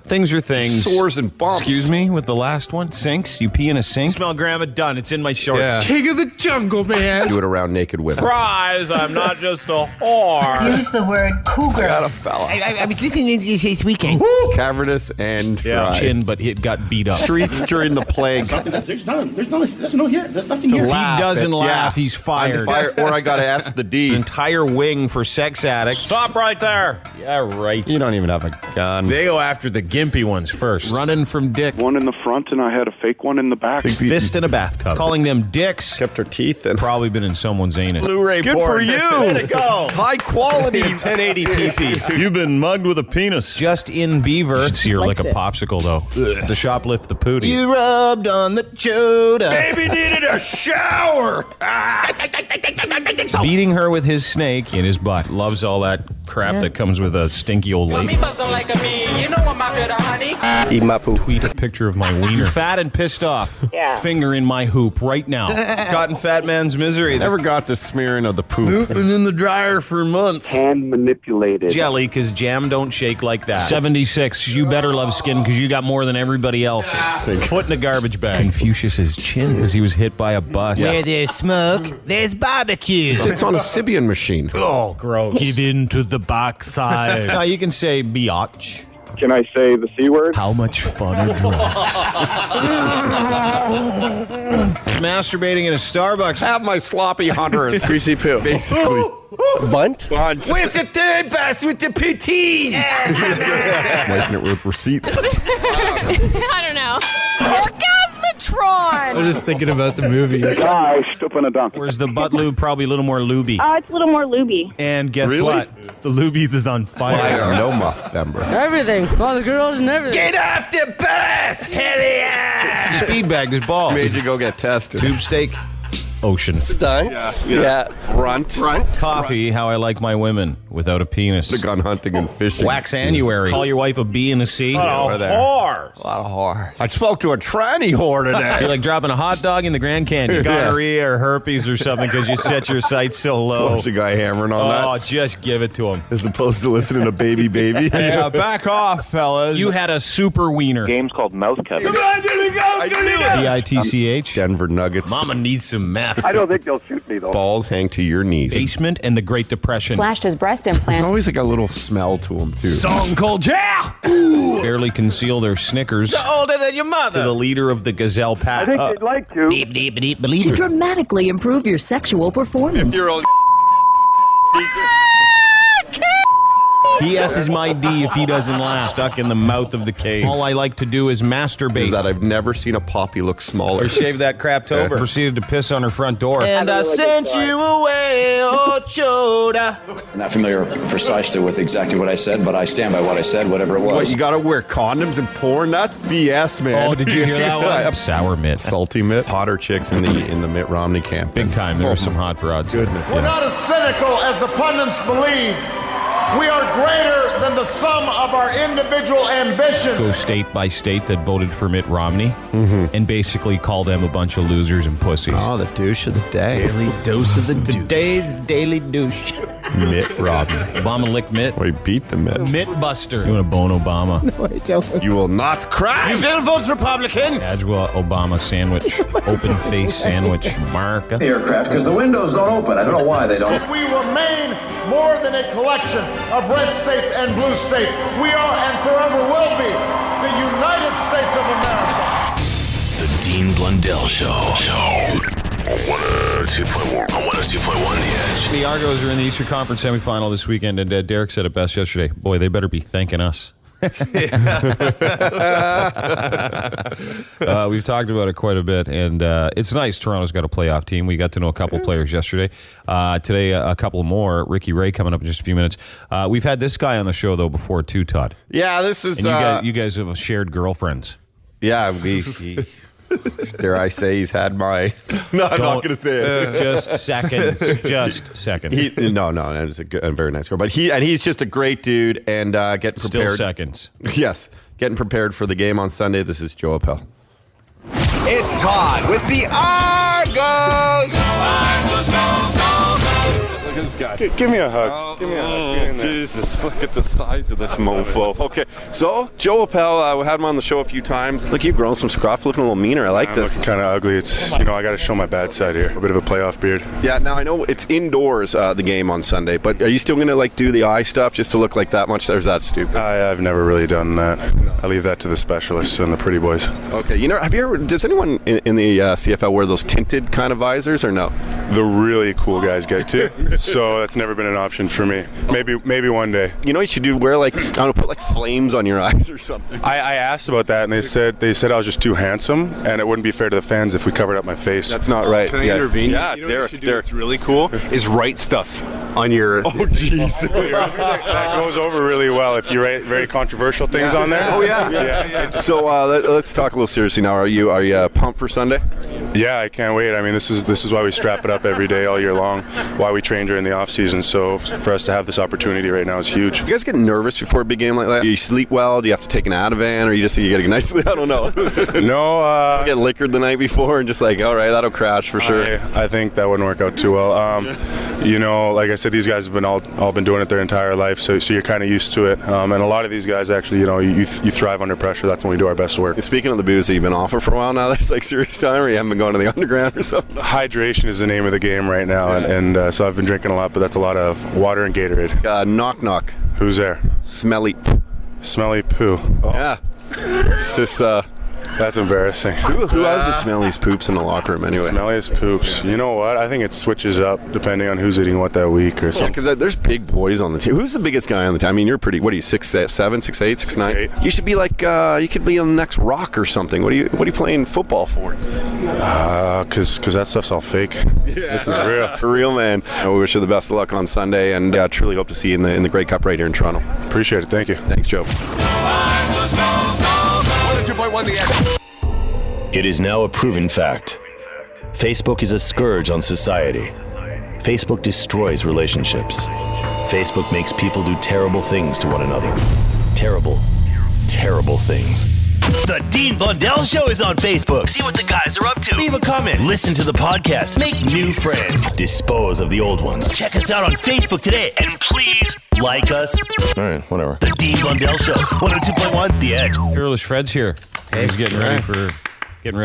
Things are things. Sores and bumps. Excuse me, with the last one. Sinks. You pee in a sink. Smell grandma done. It's in my shorts. Yeah. King of the jungle, man. Do it around naked women. Surprise, I'm not just a whore. Use the word cougar. Got a fella. I was listening to this weekend. Cavernous and dry. Chin, but it got beat up. Streets during the plague. There's nothing here. If he doesn't laugh, he's fired. Or I got to ask the D. An entire wing for sex addicts. Stop right there. Yeah, right. You don't even have a gun. They go after the gimpy ones first. Running from dick. One in the front, and I had a fake one in the back. Fist in a bathtub. Calling them dicks. Kept her teeth in. Probably been in someone's anus. Blu-ray Good porn. for you. Way to go. High quality 1080 PP. You've been mugged with a penis. Just in Beaver. You should see her like a popsicle, though. To shoplift the pootie. You rubbed on the Joda. Baby needed a shower. Beating her with his snake in his butt. Loves all that crap that comes with a stinky old lady. Like a me. You know I'm after the honey. Eat my poop. Tweet a picture of my wiener. Fat and pissed off. Yeah. Finger in my hoop right now. Caught in fat man's misery. Never got the smearing of the poop. Been in the dryer for months. Hand manipulated. Jelly, because jam don't shake like that. 76. You better love skin because you got more than everybody else. Foot in a garbage bag. Confucius's chin because he was hit by a bus. Where there's smoke, there's barbecue. Sits on a Sibian machine. Oh, gross. Give in to the backside. No, you can say biatch. Can I say the C word? How much fun are drugs? Masturbating in a Starbucks. Have my sloppy hunter. Greasy poo. Basically. Bunt? Where's the third bus with the poutine? Wiping it with receipts. I don't know. Orgasmatron! I'm just thinking about the movie. Guy, stoop in a dunk. Where's the butt lube? Probably a little more lubey. It's a little more looby. And guess Really? what? The lubies is on fire. No November. Everything. All the girls and everything. Get off the bus! Hell yeah! Speed bagged his ball. Made you go get tested. Tube steak. Ocean. Stunts. Yeah. Runt. Coffee, how I like my women without a penis. The gun hunting and fishing. Wax annuary. Call your wife a B and a C. Whore. Whore. A lot of whore. I spoke to a tranny whore today. You're like dropping a hot dog in the Grand Canyon. Gonorrhea or herpes or something because you set your sights so low. Watch a guy hammering on Oh, that. just give it to him. As opposed to listening to Baby Baby. Yeah, back off, fellas. You had a super wiener. Game's called Mouth Cover. B-I-T-C-H. Denver Nuggets. Mama needs some meth. I don't think they'll shoot me, though. Balls hang to your knees. Basement and the Great Depression. Flashed his breast There's implants. always like a little smell to them, too. Song called Yeah! Barely conceal their Snickers. Older than your To mother. the leader of the Gazelle I Pack. think they'd like to. Deep, deep, deep, believe it. Dramatically improve your sexual performance. You're all He S's my D if he doesn't laugh. Stuck in the mouth of the cave. All I like to do is masturbate. Is that I've never seen a poppy look smaller. Or shave that craptober. Proceeded to piss on her front door. And I sent you away, oh Choda. I'm not familiar precisely with exactly what I said, but I stand by what I said, whatever it was. What, you gotta wear condoms in porn? That's BS, man. Oh, did you hear that one? Sour mitt. Salty mitt. Hotter chicks in the Mitt Romney camp. Big time. There were some hot broads. Goodness. We're not as cynical as the pundits believe. We are greater than the sum of our individual ambitions. Go state by state that voted for Mitt Romney and basically call them a bunch of losers and pussies. Oh, the douche of the day. Daily dose of the Today's daily douche. Mitt Romney. Obama licked Mitt. Well, he beat the Mitt. Mitt Buster. You want to bone Obama? No, I don't. You will not cry. You will vote Republican. Adjua Obama sandwich. Open face sandwich. America. Aircraft, because the windows don't open. I don't know why they don't. We remain more than a collection of red states and blue states. We are and forever will be the United States of America. The Dean Blundell Show. 102.1 The Edge. The Argos are in the Eastern Conference semifinal this weekend, and Derek said it best yesterday. Boy, they better be thanking us. We've talked about it quite a bit, and it's nice. Toronto's got a playoff team. We got to know a couple players yesterday. Today, a couple more. Ricky Ray coming up in just a few minutes. We've had this guy on the show, though, before, too, Todd. Yeah, this is... And you guys have shared girlfriends. Yeah, dare I say he's had my... No, I'm not going to say it. Just seconds. Just seconds. No, it's a very nice girl. But he's just a great dude, and getting prepared... Still seconds. Yes, getting prepared for the game on Sunday. This is Joe Eppele. It's Todd with the Argos. Argos, go, go, go. Look at this guy. Give me a hug. Give me a hug. Get in there. Jesus, look at the size of this mofo. Okay, so Joe Eppele, we had him on the show a few times. Look, you've grown some scruff, looking a little meaner. I like I'm this. looking kind of ugly. It's, I got to show my bad side here. A bit of a playoff beard. Yeah, now I know it's indoors, the game on Sunday, but are you still going to do the eye stuff just to look like that much? Or is that stupid? I've never really done that. I leave that to the specialists and the pretty boys. Okay, does anyone in the CFL wear those tinted kind of visors or no? The really cool guys get to. So so that's never been an option for me. Maybe one day. You know what you should do? Wear like, I don't know, put like flames on your eyes or something. I asked about that, and they said I was just too handsome, and it wouldn't be fair to the fans if we covered up my face. That's not right. Can I intervene? Yeah, You know what you should do? Derek. It's really cool. Is write stuff on your. Oh, jeez. That goes over really well if you write very controversial things on there. Oh yeah. So let's talk a little seriously now. Are you pumped for Sunday? Yeah, I can't wait. I mean, this is why we strap it up every day, all year long. Why we train during the off season. So for us to have this opportunity right now is huge. You guys get nervous before a big game like that? Do you sleep well? Do you have to take an Ativan, or you get a nice sleep? I don't know. No. You get liquored the night before and just like, all right, that'll crash for sure. I think that wouldn't work out too well. You know, like I said, these guys have been all been doing it their entire life, so you're kind of used to it. And a lot of these guys actually, you know, you thrive under pressure. That's when we do our best work. And speaking of the booze, have you been off it for a while now? That's like serious time, or you haven't been going to the underground or something? Hydration is the name of the game right now, and so I've been drinking a lot, but that's a lot of water and Gatorade. Knock knock. Who's there? Smelly poo. Oh. Yeah. It's just that's embarrassing. Who has the smelliest poops in the locker room anyway? Smelliest poops. You know what? I think it switches up depending on who's eating what that week or something. Because there's big boys on the team. Who's the biggest guy on the team? I mean, you're pretty. What are you? 6'7", 6'8", 6'9"? You should be like you could be on the next Rock or something. What are you playing football for? Because that stuff's all fake. Yeah. This is real. Real, man. We wish you the best of luck on Sunday, and truly hope to see you in the Grey Cup right here in Toronto. Appreciate it. Thank you. Thanks, Joe. Let's go, go. 102.1 The Edge. It is now a proven fact. Facebook is a scourge on society. Facebook destroys relationships. Facebook makes people do terrible things to one another. Terrible, terrible things. The Dean Blundell Show is on Facebook. See what the guys are up to. Leave a comment. Listen to the podcast. Make new friends. Dispose of the old ones. Check us out on Facebook today. And please like us. All right, whatever. The Dean Blundell Show. 102.1 The Edge. Fearless Fred's here. He's getting ready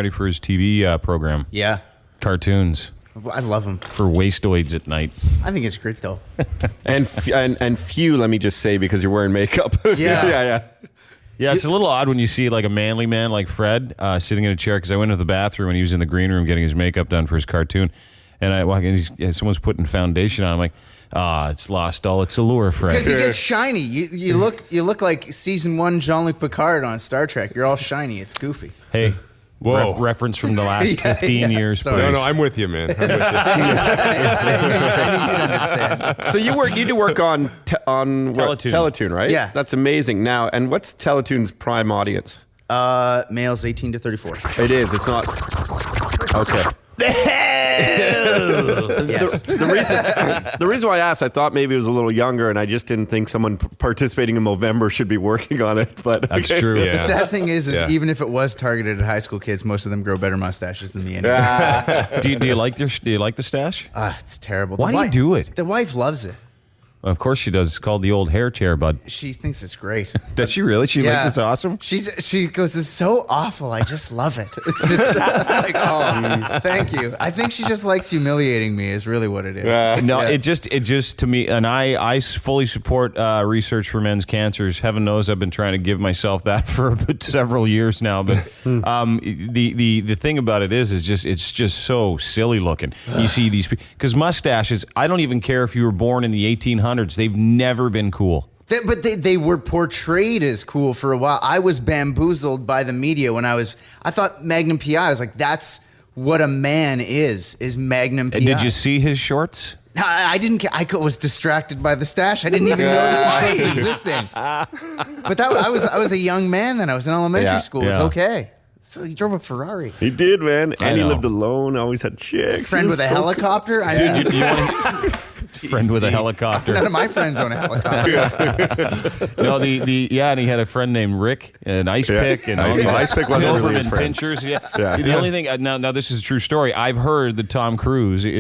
for his TV program. Yeah. Cartoons. I love them. For wastoids at night. I think it's great, though. and few, let me just say, because you're wearing makeup. Yeah. Yeah, it's a little odd when you see like a manly man like Fred sitting in a chair, because I went to the bathroom and he was in the green room getting his makeup done for his cartoon. And I walk in, someone's putting foundation on. I'm like, it's lost all its allure, Fred. Because he gets shiny. You look like season 1 Jean-Luc Picard on Star Trek. You're all shiny. It's goofy. Hey. Whoa. Reference from the last 15 years, please. No, I'm with you, man. I'm with you. I understand. So you do work on Teletoon, right? Yeah. That's amazing. Now, and what's Teletoon's prime audience? Males 18 to 34. It is. It's not. Okay. Yes. The reason why I asked, I thought maybe it was a little younger, and I just didn't think someone participating in Movember should be working on it. But that's true. The sad thing is even if it was targeted at high school kids, most of them grow better mustaches than me anyway. Do you like the stash? It's terrible. Why do you do it? The wife loves it. Of course she does. It's called the old hair chair, bud. She thinks it's great. Does she really? She thinks it's awesome? She goes, it's so awful. I just love it. It's just like, thank you. I think she just likes humiliating me is really what it is. It just to me, and I fully support research for men's cancers. Heaven knows I've been trying to give myself that for several years now. But the thing about it is it's just so silly looking. You see these, because mustaches, I don't even care if you were born in the 1800s. They've never been cool. But they were portrayed as cool for a while. I was bamboozled by the media when I thought Magnum PI. I was like, that's what a man is Magnum PI. And did you see his shorts? No, I didn't. I was distracted by the stash. I didn't even notice the shorts existing. But I was a young man then. I was in elementary school. It's okay. So he drove a Ferrari. He did, man. And he lived alone. Always had chicks. Friend with a helicopter. Dude, you want friend with a helicopter. None of my friends own a helicopter. No, and he had a friend named Rick, an ice pick, and all these ice pick wasn't really his friend. Pinchers. The only thing now this is a true story. I've heard that Tom Cruise, Tom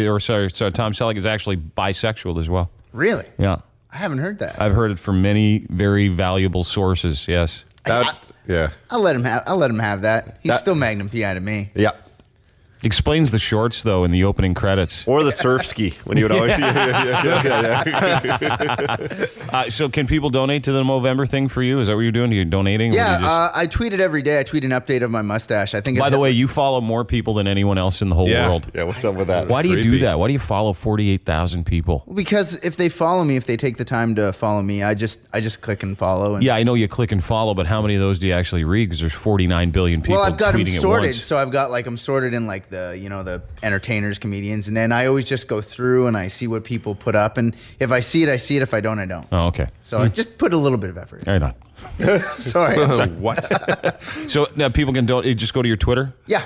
Selleck is actually bisexual as well. Really? Yeah. I haven't heard that. I've heard it from many very valuable sources. Yes. Yeah. I'll let him have that. He's still Magnum PI to me. Yeah. Explains the shorts, though, in the opening credits. Or the surf ski, when you would always So can people donate to the Movember thing for you? Is that what you're doing? Are you donating? Yeah, I tweet it every day. I tweet an update of my mustache. I think. By the way, you follow more people than anyone else in the whole world. Yeah, what's up with that? Why do you do that? Why do you follow 48,000 people? Because if they follow me, if they take the time to follow me, I just click and follow. And I know you click and follow, but how many of those do you actually read? Because there's 49 billion people. Well, I've got them tweeting sorted. at once. So I've got I'm sorted in the entertainers, comedians, and then I always just go through and I see what people put up, and if I see it, I see it. If I don't, I don't. Oh, okay. So I just put a little bit of effort. Right on. Sorry. What? So now people can just go to your Twitter? Yeah.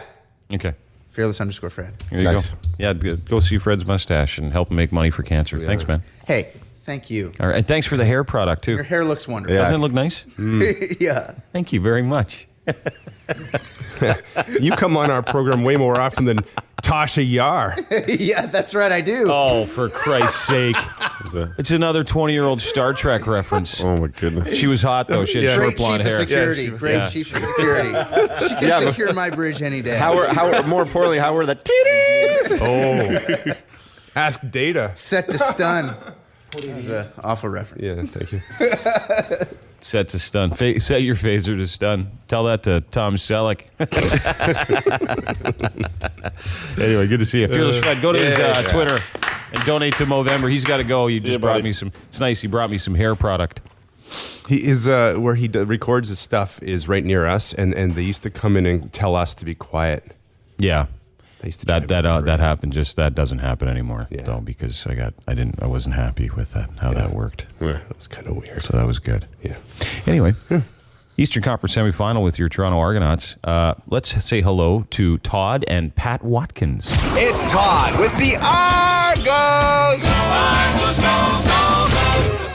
Okay. Fearless_Fred. There you go. Yeah, go see Fred's mustache and help him make money for cancer. Thanks, man. Hey, thank you. All right, and thanks for the hair product, too. Your hair looks wonderful. Doesn't it look nice? Yeah. Thank you very much. You come on our program way more often than Tasha Yar. Yeah, that's right, I do. Oh, for Christ's sake. It's another 20-year-old Star Trek reference. Oh, my goodness. She was hot, though. She had short blonde hair. Great chief of security. She can secure my bridge any day. More importantly, how were the titties? Oh. Ask Data. Set to stun. It was an awful reference. Yeah, thank you. Set to stun. Set your phaser to stun. Tell that to Tom Selleck. Anyway, good to see you. Fearless Fred, go to his Twitter and donate to Movember. He's got to go. He just brought me some. It's nice. He brought me some hair product. He is where he records his stuff is right near us, and they used to come in and tell us to be quiet. Yeah. That happened. Just that doesn't happen anymore, though, because I wasn't happy with that how that worked. Yeah, that was kind of weird. So that was good. Yeah. Anyway, Eastern Conference semifinal with your Toronto Argonauts. Let's say hello to Todd and Pat Watkins. It's Todd with the Argos.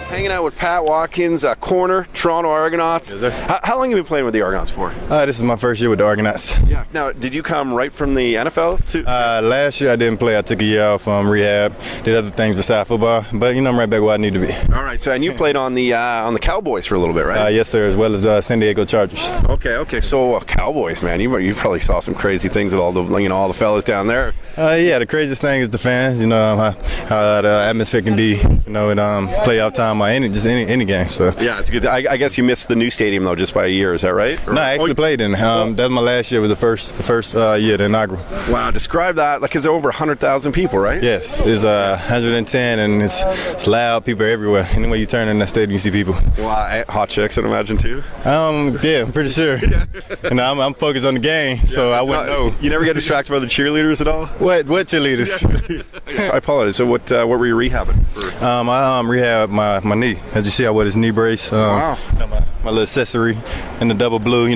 Hanging out with Pat Watkins, corner, Toronto Argonauts. How long have you been playing with the Argonauts for? This is my first year with the Argonauts. Yeah. Now, did you come right from the NFL? Last year I didn't play. I took a year off from rehab, did other things besides football. But I'm right back where I need to be. All right. So, and you played on the Cowboys for a little bit, right? Yes, sir. As well as San Diego Chargers. Okay. So, Cowboys, man, you probably saw some crazy things with all the fellas down there. Yeah. The craziest thing is the fans. How the atmosphere can be. In playoff time or any game. So yeah, it's good. I guess you missed the new stadium though, just by a year. Is that right? No, I actually played in. That's my last year. Was the first year, the inaugural. Wow, describe that. Is there over 100,000 people, right? Yes, it's 110, and it's loud. People are everywhere. Anywhere you turn in that stadium, you see people. Wow, hot chicks, I'd imagine too. Yeah, I'm pretty sure. I'm focused on the game, so I wouldn't know. You never get distracted by the cheerleaders at all? What cheerleaders? I apologize. So what were you rehabbing for? I rehab my knee. As you see, I wear this knee brace. Wow. My little accessory in the double blue,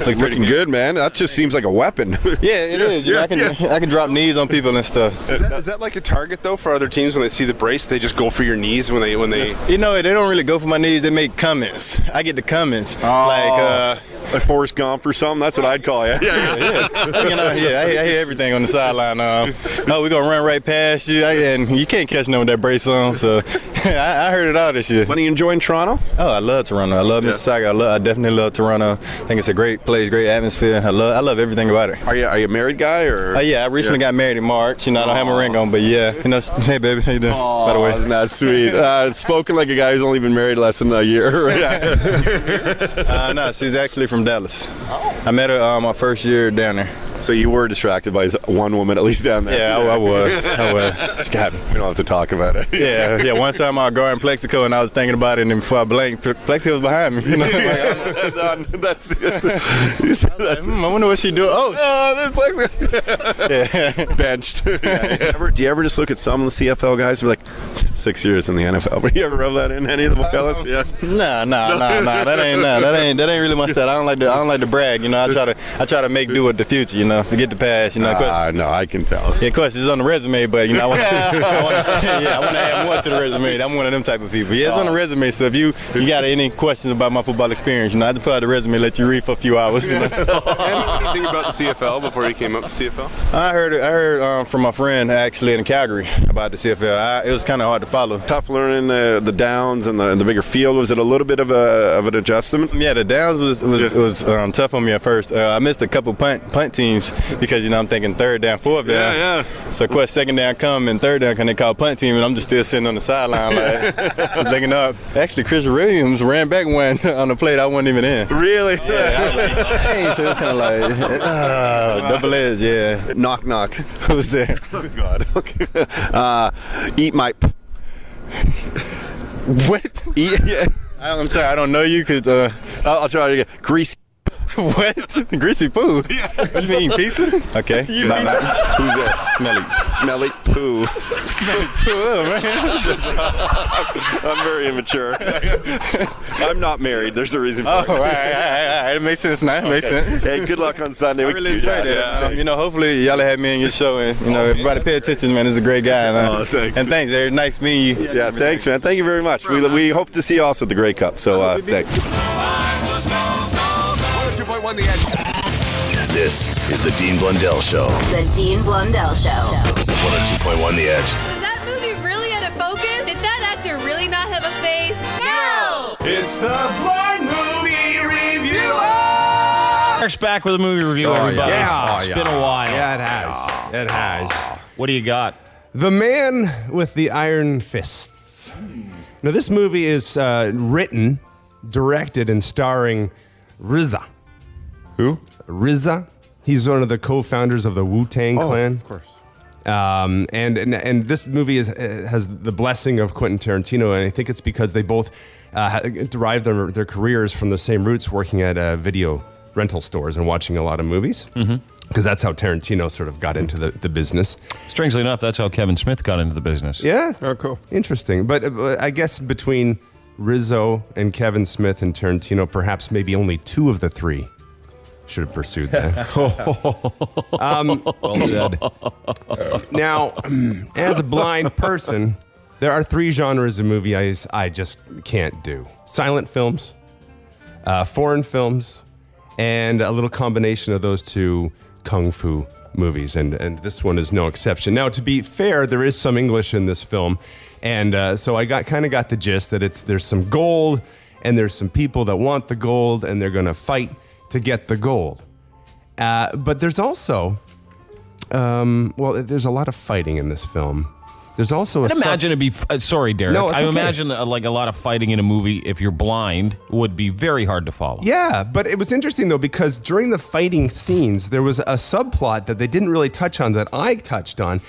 Looking good, man. That just seems like a weapon. Yeah, it is. I can drop knees on people and stuff. Is that like a target though for other teams when they see the brace? They just go for your knees when they. They don't really go for my knees. They make comments. I get the comments like Forrest Gump or something. That's what I'd call it. Yeah. I hear everything on the sideline. We're gonna run right past you, and you can't catch no with that brace on. So I heard it all this year. When are you enjoying Toronto? Oh, I love Toronto. I love Mississauga. I definitely love Toronto. I think it's a great place, great atmosphere. I love everything about it. Are you a married guy or? Yeah, I recently got married in March. I don't have my ring on, but yeah. Hey baby, how you doing? By the way, isn't that sweet? Spoken like a guy who's only been married less than a year. No, she's actually from Dallas. I met her my first year down there. So you were distracted by one woman, at least down there. Yeah, I was. She got me. We don't have to talk about it. Yeah. One time I was guarding Plexico, and I was thinking about it, and before I blinked, Plexico was behind me. I wonder what she doing. There's Plexico. Yeah. Benched. Do you ever just look at some of the CFL guys who are like 6 years in the NFL? But you ever rub that in any of the fellas? Yeah. Nah. That ain't really my style. I don't like to brag. I try to make do with the future. Forget the past. No, I can tell. Yeah, of course, it's on the resume, but I want to add more to the resume. I'm one of them type of people. Yeah, it's on the resume. So if you got any questions about my football experience, I just put out the resume, let you read for a few hours. What do you think about the CFL before you came up to CFL? I heard from my friend actually in Calgary about the CFL. It was kind of of hard to follow. Tough learning the downs and the bigger field. Was it a little bit of an adjustment? Yeah, the downs was tough on me at first. I missed a couple punt teams because I'm thinking third down, fourth down. Yeah. So of course second down come and third down, can they call punt team, and I'm just still sitting on the sideline like looking up. Actually, Chris Williams ran back one on the play that I wasn't even in. Really? Yeah. I was like, hey, so it's kind of like double edge. Yeah. Knock knock. Who's there? Oh God. Okay. Eat my. What? Yeah. I'm sorry, I don't know you. I'll try it again. Greasy. What? Greasy poo? Yeah. What you mean, pizza? Okay. Who's that? Smelly poo. Smelly poo, man. I'm very immature. I'm not married. There's a reason for it. Oh, right. It makes sense now. It makes sense. Hey, good luck on Sunday. I really enjoyed it. Hopefully y'all have me in your show, and everybody pay attention, man. This is a great guy. Man. Thanks. And thanks. Very nice meeting you. Yeah, thanks, man. Thank you very much. We hope to see you also at the Grey Cup. So thanks. This is the Dean Blundell Show. The Dean Blundell Show. 102.1 The Edge. Was that movie really out of focus? Did that actor really not have a face? No! It's the Blind Movie Reviewer! Eric's back with a movie review, everybody. Yeah. It's been a while. Yeah, it has. It has. What do you got? The Man with the Iron Fists. Now, this movie is written, directed, and starring RZA. Who? RZA. He's one of the co-founders of the Wu-Tang Clan. Of course. And this movie has the blessing of Quentin Tarantino, and I think it's because they both derived their careers from the same roots, working at video rental stores and watching a lot of movies. Because that's how Tarantino sort of got into the business. Strangely enough, that's how Kevin Smith got into the business. Yeah? Oh, cool. Interesting. But I guess between Rizzo and Kevin Smith and Tarantino, perhaps maybe only two of the three should have pursued that. Well said. Now, as a blind person, there are three genres of movie I just can't do. Silent films, foreign films, and a little combination of those two, kung fu movies. And this one is no exception. Now, to be fair, there is some English in this film. And so I kind of got the gist that there's some gold, and there's some people that want the gold, and they're going to fight to get the gold. But there's also, there's a lot of fighting in this film. There's also I'd imagine it'd be, sorry, Derek. No, it's I okay. imagine like a lot of fighting in a movie, if you're blind, would be very hard to follow. Yeah, but it was interesting though, because during the fighting scenes, there was a subplot that they didn't really touch on that I touched on.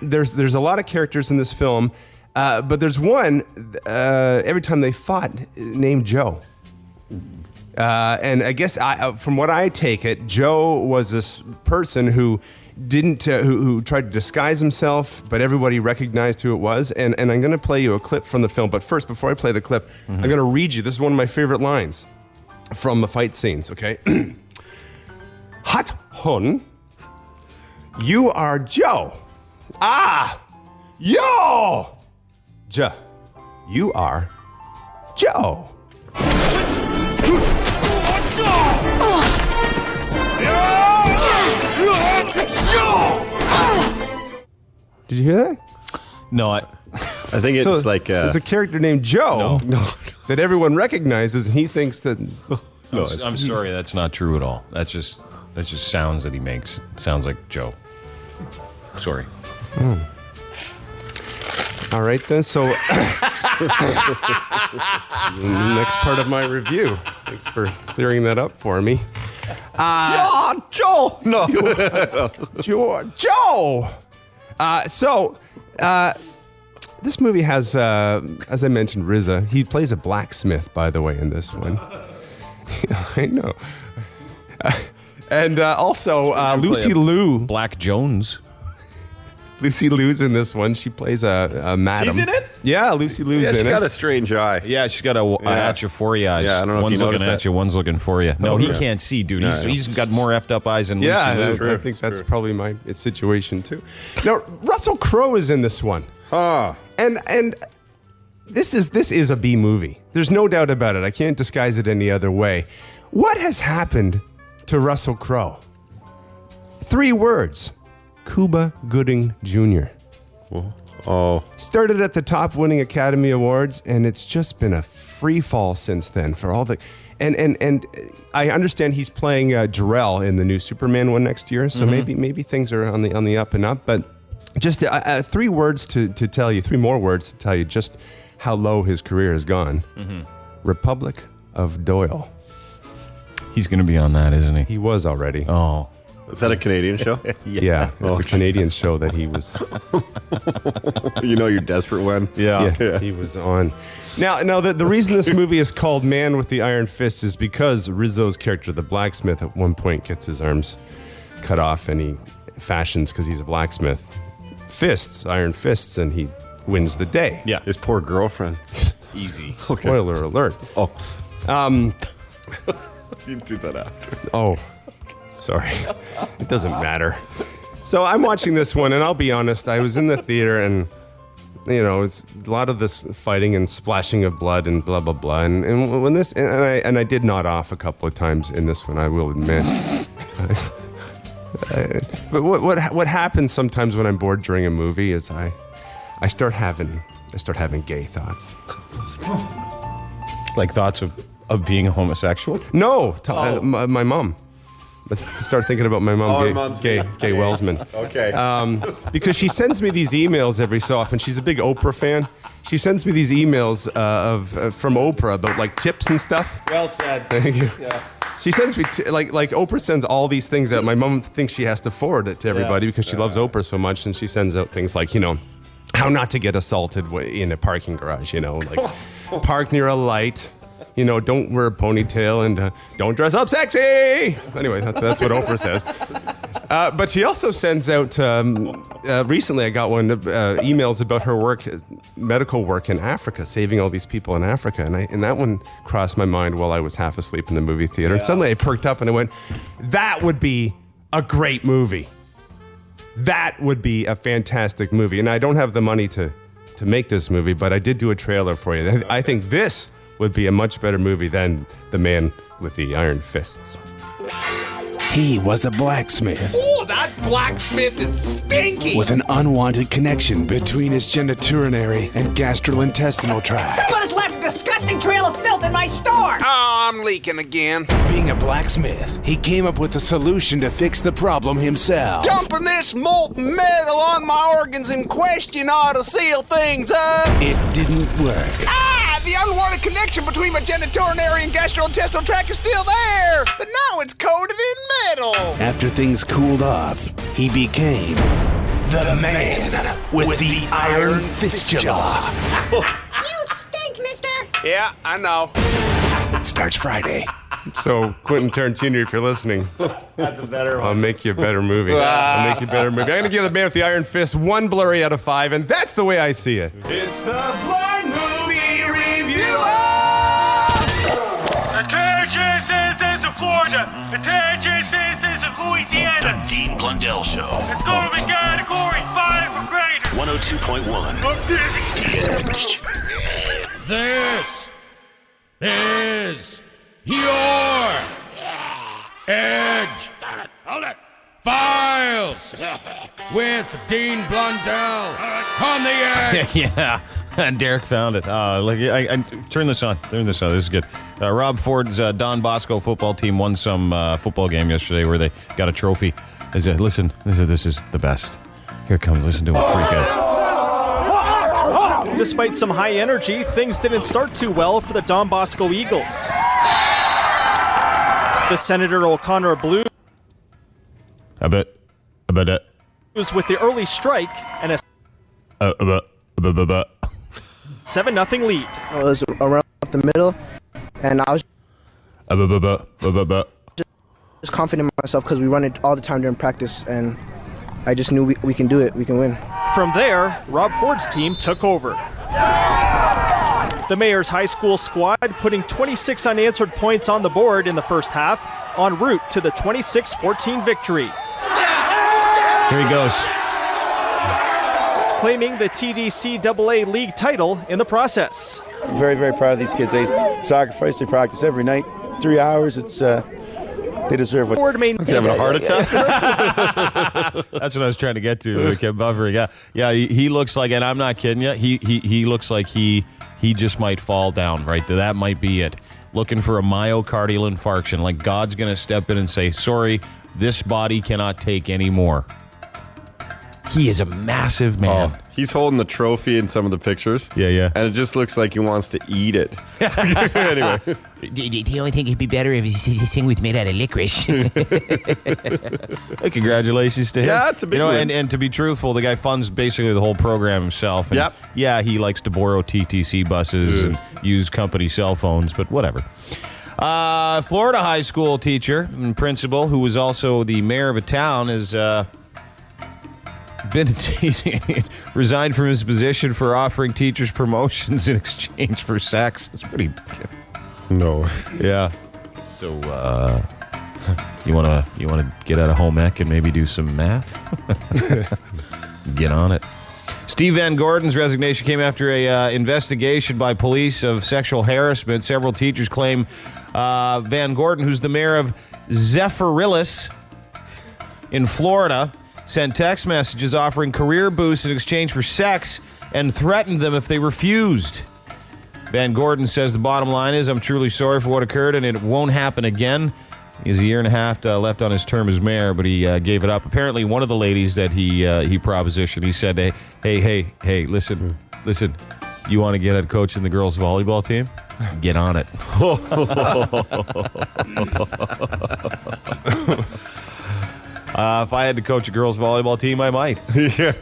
There's a lot of characters in this film, but there's one, every time they fought, named Joe. And I guess from what I take it, Joe was this person who who tried to disguise himself, but everybody recognized who it was. And I'm going to play you a clip from the film. But first, before I play the clip, I'm going to read you. This is one of my favorite lines from the fight scenes, okay? Hot Hun, you are Joe. Ah, yo! Ja, you are Joe. Did you hear that? No, I think it's like there's a character named Joe that everyone recognizes, and he thinks that. I'm sorry, that's not true at all. That's just sounds that he makes. It sounds like Joe. Sorry. All right then. So next part of my review. Thanks for clearing that up for me. Joe. No. Joe. This movie has, as I mentioned, RZA. He plays a blacksmith, by the way, in this one. I know. And also, Lucy Liu. Black Jones. Lucy Liu's in this one. She plays a madam. She's in it? Yeah, Lucy Liu's in it. She's got a strange eye. Yeah, she's got at you for you eyes. Yeah, I don't know one's if you looking noticed at that. you, one's looking for you. No, he yeah. can't see, dude. No, He's got more effed up eyes than Lucy Liu. I think that's probably my situation too. Now, Russell Crowe is in this one. And this is a B movie. There's no doubt about it. I can't disguise it any other way. What has happened to Russell Crowe? 3 words. Cuba Gooding Jr. Oh. Started at the top, winning Academy Awards, and it's just been a free fall since then for all the. And I understand he's playing Jor-El in the new Superman one next year, so maybe things are on the up and up. But just 3 more words to tell you just how low his career has gone. Republic of Doyle. He's going to be on that, isn't he? He was already. Oh. Is that a Canadian show? Yeah, it's a Canadian show that he was. You know you're desperate when? Yeah, he was on. Now the reason this movie is called Man with the Iron Fist is because Rizzo's character, the blacksmith, at one point gets his arms cut off and he fashions, because he's a blacksmith, iron fists, and he wins the day. Yeah. His poor girlfriend. Easy. Spoiler alert. Oh. You do that after. Oh. Sorry. It doesn't matter. So I'm watching this one, and I'll be honest, I was in the theater, and, it's a lot of this fighting and splashing of blood and blah, blah, blah. And when this, and I did nod off a couple of times in this one, I will admit. But what happens sometimes when I'm bored during a movie is I start having gay thoughts. Like thoughts of being a homosexual? No, my mom. I start thinking about my mom, Gay Wellsman. Okay. Because she sends me these emails every so often. She's a big Oprah fan. She sends me these emails from Oprah about like tips and stuff. Well said. Thank you. Yeah. She sends me like Oprah sends all these things out. My mom thinks she has to forward it to everybody because she loves Oprah so much, and she sends out things like how not to get assaulted in a parking garage. Like park near a light. Don't wear a ponytail and don't dress up sexy. Anyway, that's what Oprah says. But she also sends out, recently I got one, emails about her medical work in Africa, saving all these people in Africa. And that one crossed my mind while I was half asleep in the movie theater. And suddenly I perked up and I went, that would be a great movie. That would be a fantastic movie. And I don't have the money to make this movie, but I did do a trailer for you. I think this would be a much better movie than The Man with the Iron Fists. He was a blacksmith. Oh, that blacksmith is stinky! With an unwanted connection between his genitourinary and gastrointestinal tract. Somebody's left a disgusting trail of filth in my store! Oh, I'm leaking again. Being a blacksmith, he came up with a solution to fix the problem himself. Dumping this molten metal on my organs in question ought to seal things up. It didn't work. The unwanted connection between my genitourinary and gastrointestinal tract is still there, but now it's coated in metal. After things cooled off, he became the man with the iron fistula. You stink, mister! Yeah, I know. Starts Friday. So, Quentin Tarantino, if you're listening, that's a better one. I'll make you a better movie. I'm going to give The Man with the Iron Fist 1 blurry out of 5, and that's the way I see it. It's the Blind Movie Reviewer! Attention, citizens of Florida! Attention, citizens of Louisiana! The Dean Blundell Show. It's going to be category 5 or greater. 102.1. I'm dizzy. This is your Edge Files with Dean Blundell on the edge. Yeah, Derek found it. Look, I turn this on. This is good. Rob Ford's Don Bosco football team won some football game yesterday where they got a trophy. Listen, this is the best. Here it comes. Listen to him freak out. Despite some high energy, things didn't start too well for the Don Bosco Eagles. The Senator O'Connor Blues I bet it. with the early strike and a 7-0 lead. It was around the middle, and I was just confident in myself because we run it all the time during practice, and I just knew we can do it. We can win. From there, Rob Ford's team took over. The Mayor's high school squad putting 26 unanswered points on the board in the first half, en route to the 26-14 victory. Here he goes. Claiming the TDCAA league title in the process. Very, very proud of these kids. They sacrifice, they practice every night, 3 hours. It's They deserve what. Is he having a heart attack? That's what I was trying to get to. Kept buffering. Yeah. He looks like, and I'm not kidding you. He looks like he just might fall down right there. That might be it. Looking for a myocardial infarction. Like God's going to step in and say, "Sorry, this body cannot take any more." He is a massive man. Oh, he's holding the trophy in some of the pictures. Yeah. And it just looks like he wants to eat it. Anyway. The only thing it'd be better if his thing was made out of licorice. Congratulations to him. Yeah, it's a big win. And to be truthful, the guy funds basically the whole program himself. And Yep. Yeah, he likes to borrow TTC buses and use company cell phones, but whatever. Florida high school teacher and principal, who was also the mayor of a town, has resigned from his position for offering teachers promotions in exchange for sex. That's pretty. No. Yeah. So, you wanna get out of home ec and maybe do some math? Get on it. Steve Van Gorden's resignation came after a investigation by police of sexual harassment. Several teachers claim Van Gordon, who's the mayor of Zephyrhills in Florida, sent text messages offering career boosts in exchange for sex and threatened them if they refused. Van Gordon says the bottom line is, I'm truly sorry for what occurred and it won't happen again. He has a year and a half left on his term as mayor, but he gave it up. Apparently, one of the ladies that he propositioned, he said, hey, listen, you want to get at coaching the girls' volleyball team? Get on it. If I had to coach a girls' volleyball team, I might. Yeah.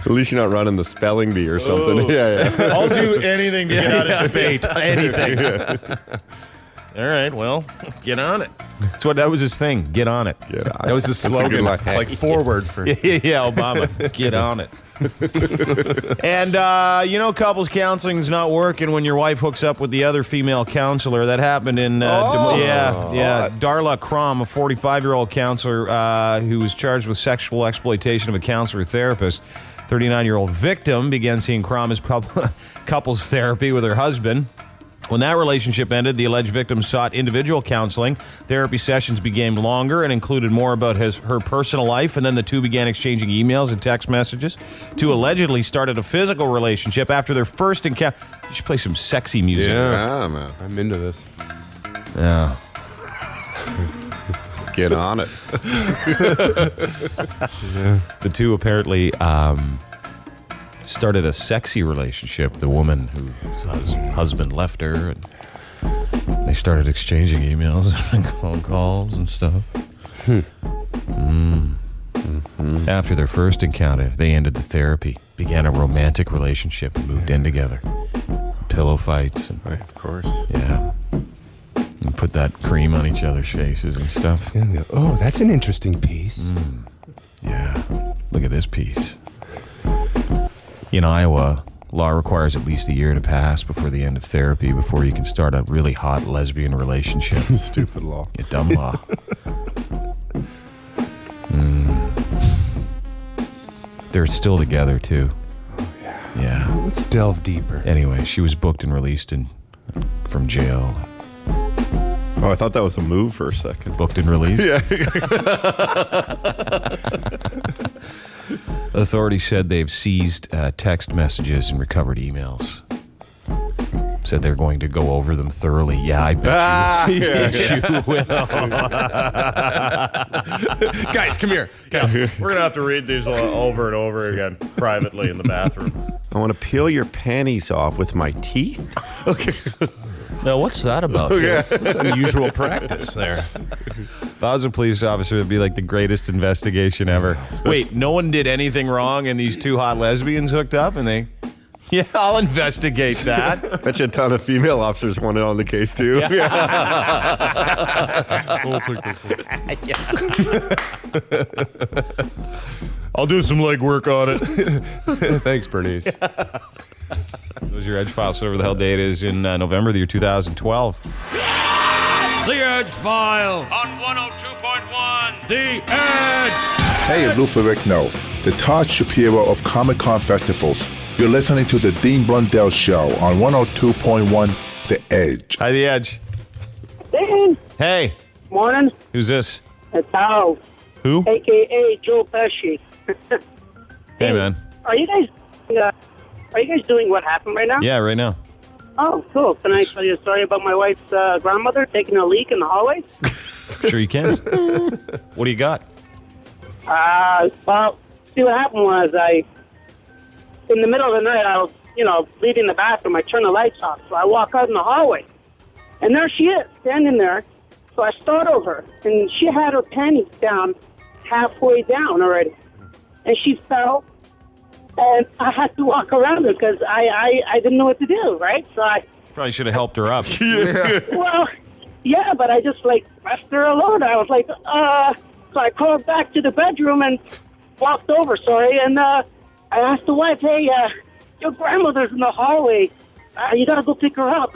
At least you're not running the spelling bee or something. Yeah. I'll do anything to get out of debate. Anything. All right, well, get on it. That was his thing. Get on it. That was his slogan. It's like forward for. Yeah, Obama. Get on it. And, couples counseling is not working when your wife hooks up with the other female counselor. That happened in, Darla Crom, a 45-year-old counselor who was charged with sexual exploitation of a counselor therapist. 39-year-old victim began seeing Crom as couples therapy with her husband. When that relationship ended, the alleged victim sought individual counseling. Therapy sessions became longer and included more about her personal life, and then the two began exchanging emails and text messages. Two allegedly started a physical relationship after their first encounter. You should play some sexy music. Yeah, man. I'm into this. Yeah. Get on it. The two apparently started a sexy relationship. The woman whose husband left her, and they started exchanging emails and phone calls and stuff. After their first encounter, they ended the therapy, began a romantic relationship, and moved in together. Pillow fights. And, right, of course. Yeah. And put that cream on each other's faces and stuff. Oh, that's an interesting piece. Yeah. Look at this piece. In Iowa, law requires at least a year to pass before the end of therapy before you can start a really hot lesbian relationship. Stupid law. Yeah, dumb law. They're still together, too. Oh, yeah. Yeah. Let's delve deeper. Anyway, she was booked and released from jail. Oh, I thought that was a move for a second. Booked and released? Yeah. Authorities said they've seized text messages and recovered emails. Said they're going to go over them thoroughly. Yeah, I bet you will. Guys, come here. We're going to have to read these over and over again privately in the bathroom. I want to peel your panties off with my teeth. Okay. Now, what's that about? Yeah, that's unusual practice there. If I was a police officer, it'd be like the greatest investigation ever. Wait, no one did anything wrong and these two hot lesbians hooked up and they... Yeah, I'll investigate that. Bet you a ton of female officers wanted on the case, too. Yeah. We'll take this one. I'll do some legwork on it. Thanks, Bernice. Those are your Edgefiles. Whatever the hell date is in November, the year 2012. The Edgefiles on 102.1 The Edge. Hey, it's Lou Ferrigno, the Todd Shapiro of Comic-Con Festivals. You're listening to the Dean Blundell Show on 102.1 The Edge. Hi, The Edge. Dan. Hey. Morning. Who's this? It's Al. Who? AKA Joe Pesci. Hey, man. Are you guys doing What Happened right now? Yeah, right now. Oh, cool. Can I tell you a story about my wife's grandmother taking a leak in the hallway? Sure you can. What do you got? Well, see what happened was in the middle of the night, I was, leaving the bathroom. I turned the lights off, so I walk out in the hallway. And there she is, standing there. So I startled her, and she had her panties down halfway down already. And she fell, and I had to walk around her because I didn't know what to do, right? So I Probably should have helped her up. well, yeah, but I just left her alone. I was like, so I crawled back to the bedroom and walked over, and I asked the wife, hey, your grandmother's in the hallway. You got to go pick her up.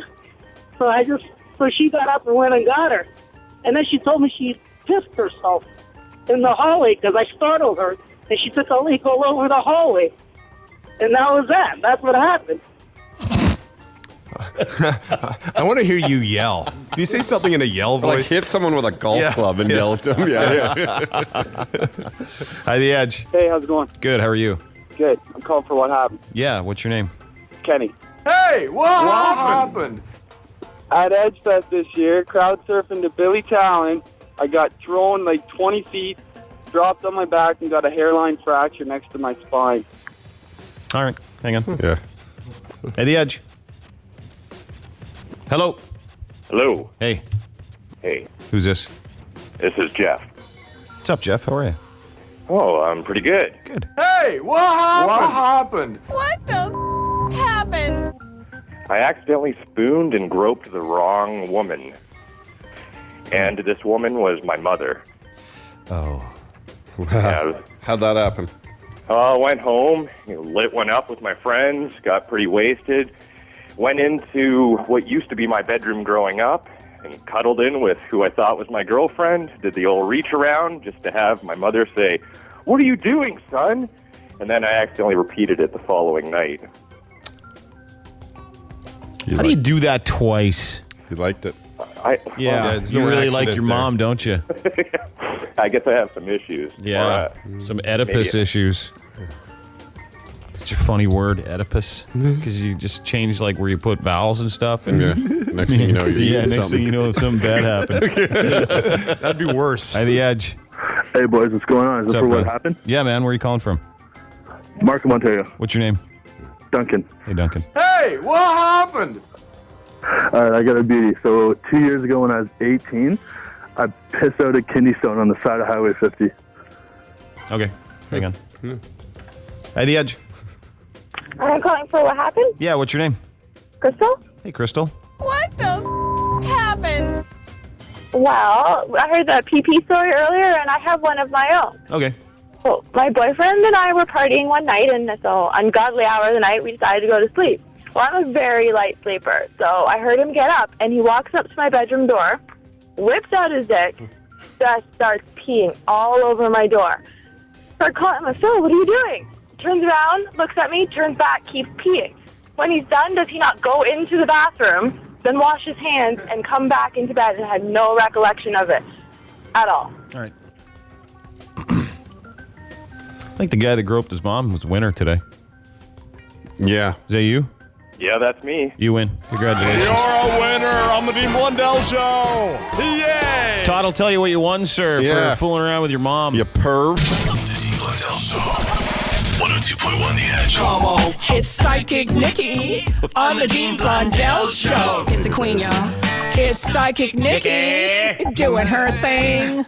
So she got up and went and got her. And then she told me she pissed herself in the hallway because I startled her, and she took a leak all over the hallway. And that was that. That's what happened. I want to hear you yell. Can you say something in a yell voice? Like hit someone with a golf club and yell at them. Yeah. Hi, The Edge. Hey, how's it going? Good. How are you? Good. I'm calling for What Happened. Yeah. What's your name? Kenny. Hey, what happened? At Edgefest this year, crowd surfing to Billy Talent, I got thrown 20 feet, dropped on my back, and got a hairline fracture next to my spine. All right. Hang on. Yeah. Hey, The Edge. Hello. Hello. Hey. Hey. Who's this? This is Jeff. What's up, Jeff? How are you? Oh, I'm pretty good. Good. Hey, what happened? What the happened? I accidentally spooned and groped the wrong woman. And this woman was my mother. Oh. Yeah, How'd that happen? I went home, lit one up with my friends, got pretty wasted, went into what used to be my bedroom growing up, and cuddled in with who I thought was my girlfriend, did the old reach around just to have my mother say, "What are you doing, son?" And then I accidentally repeated it the following night. How do you do that twice? You liked it. Yeah, you really like your mom, don't you? I guess I have some issues. Yeah, some Oedipus maybe- issues. Such a funny word, Oedipus, because you just change where you put vowels and stuff. And Next thing you know, you're eating next something. thing you know, something bad happened. That'd be worse. Hi, The Edge. Hey, boys, what's going on? Is this for What Happened? Yeah, man. Where are you calling from? Markham, Ontario. What's your name? Duncan. Hey, Duncan. Hey, what happened? All right, I got a beauty. So 2 years ago when I was 18, I pissed out a kidney stone on the side of Highway 50. Okay, hang on. Hi, The Edge. I'm calling for What Happened? Yeah, what's your name? Crystal? Hey, Crystal. What the happened? Well, I heard the PP story earlier, and I have one of my own. Okay. Well, my boyfriend and I were partying one night, and so ungodly hour of the night, we decided to go to sleep. Well, I'm a very light sleeper, so I heard him get up, and he walks up to my bedroom door, whips out his dick, just starts peeing all over my door. So I call him, Phil, what are you doing? Turns around, looks at me, turns back, keeps peeing. When he's done, does he not go into the bathroom, then wash his hands, and come back into bed and had no recollection of it at all? All right. I think the guy that groped his mom was winner today. Yeah. Is that you? Yeah, that's me. You win. Congratulations. You're a winner on the Dean Blundell Show. Yay! Todd will tell you what you won, sir, for fooling around with your mom. You perv. The Dean Blundell Show. 102.1 The Edge. Come on. It's Psychic Nikki on the Dean Blundell Show. It's the queen, y'all. It's Psychic Nikki doing her thing.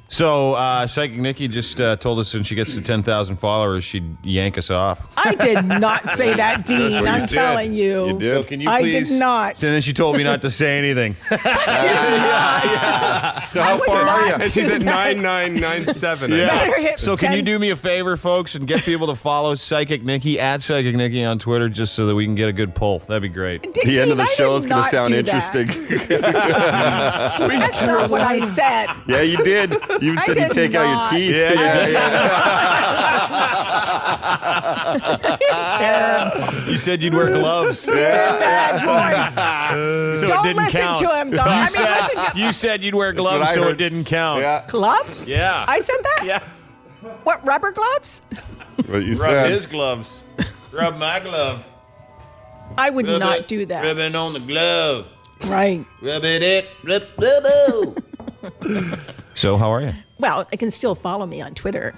So, Psychic Nikki just told us when she gets to 10,000 followers, she'd yank us off. I did not say that, Dean. I'm telling you. You did. So can you I please? did not. And then she told me not to say anything. So how far are you? And she's at 9997. Yeah. So can you do me a favor, folks, and get people to follow Psychic Nikki at Psychic Nikki on Twitter, just so that we can get a good pull? That'd be great. The end of the show is going to sound interesting. That's not what I said. Yeah, you did. You said you take out your teeth. Yeah. You said you'd wear gloves. Bad boys. So Don't it didn't listen count. to him, guys. Listen to You said you'd wear gloves, I so heard. it didn't count. Yeah. gloves. Yeah. I said that. Yeah. What, rubber gloves? What you Rub said. his gloves. Rub my glove. I would Rub not it. do that. Rub it on the glove. Right. Rub it. Rub. So how are you? Well, they can still follow me on Twitter.